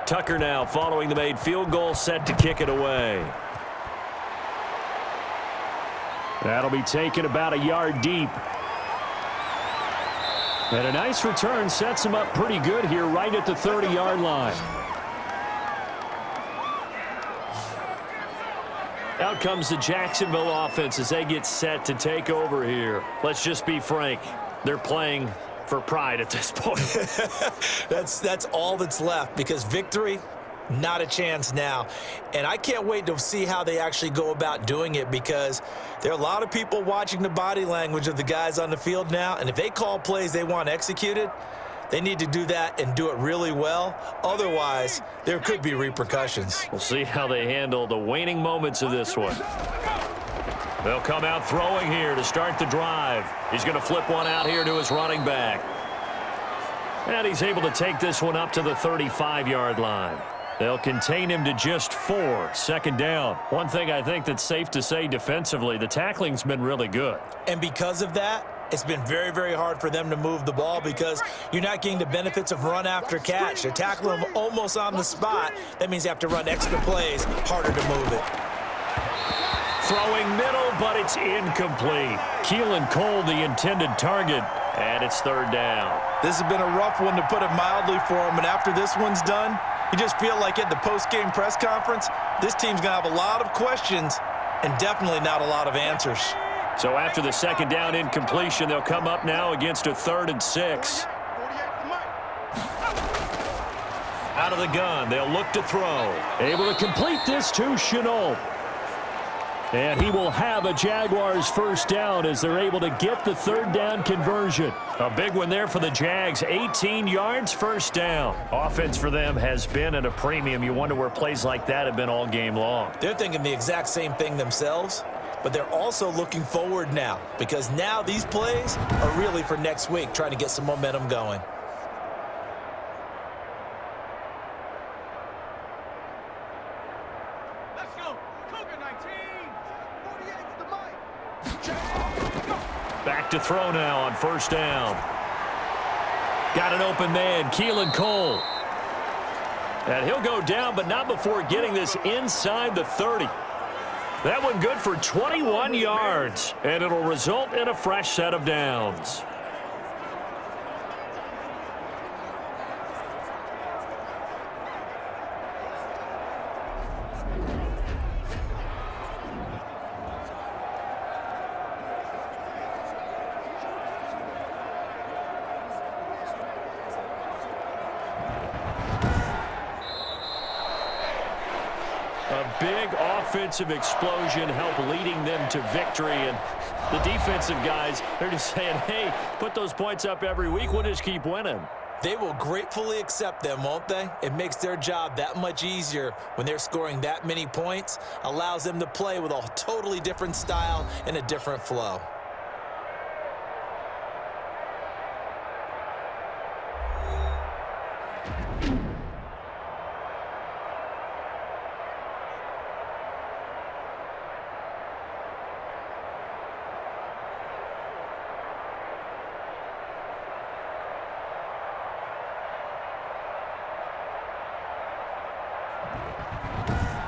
Tucker now following the made field goal, set to kick it away. That'll be taken about a yard deep. And a nice return sets him up pretty good here right at the 30-yard line. Out comes the Jacksonville offense as they get set to take over here. Let's just be frank. They're playing for pride at this point. That's all that's left because victory, not a chance now. And I can't wait to see how they actually go about doing it because there are a lot of people watching the body language of the guys on the field now. And if they call plays they want executed, they need to do that and do it really well. Otherwise, there could be repercussions. We'll see how they handle the waning moments of this one. They'll come out throwing here to start the drive. He's going to flip one out here to his running back. And he's able to take this one up to the 35-yard line. They'll contain him to just 4. Second down. One thing I think that's safe to say defensively, the tackling's been really good. And because of that, it's been very, very hard for them to move the ball because you're not getting the benefits of run after catch. They're tackling them almost on the spot. That means you have to run extra plays, harder to move it. Throwing middle, but it's incomplete. Keelan Cole, the intended target, and it's third down. This has been a rough one, to put it mildly, for him. And after this one's done, you just feel like at the post-game press conference, this team's going to have a lot of questions and definitely not a lot of answers. So after the second down incompletion, they'll come up now against a 3rd and 6. Out of the gun, they'll look to throw. Able to complete this to Chenault. And he will have a Jaguars first down as they're able to get the third down conversion. A big one there for the Jags. 18 yards, first down. Offense for them has been at a premium. You wonder where plays like that have been all game long. They're thinking the exact same thing themselves, but they're also looking forward now because now these plays are really for next week, trying to get some momentum going. Let's go. Cougar 19. 48's the mic. Back to throw now on first down. Got an open man, Keelan Cole. And he'll go down, but not before getting this inside the 30. That one good for 21 yards, and it'll result in a fresh set of downs. A big offensive explosion helped leading them to victory. And the defensive guys, they're just saying, hey, put those points up every week. We'll just keep winning. They will gratefully accept them, won't they? It makes their job that much easier when they're scoring that many points. Allows them to play with a totally different style and a different flow.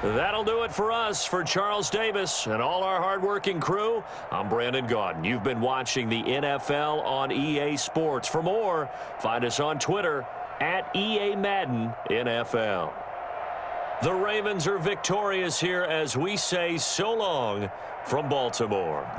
That'll do it for us. For Charles Davis and all our hardworking crew, I'm Brandon Gaudin. You've been watching the NFL on EA Sports. For more, find us on Twitter at EA Madden NFL. The Ravens are victorious here as we say so long from Baltimore.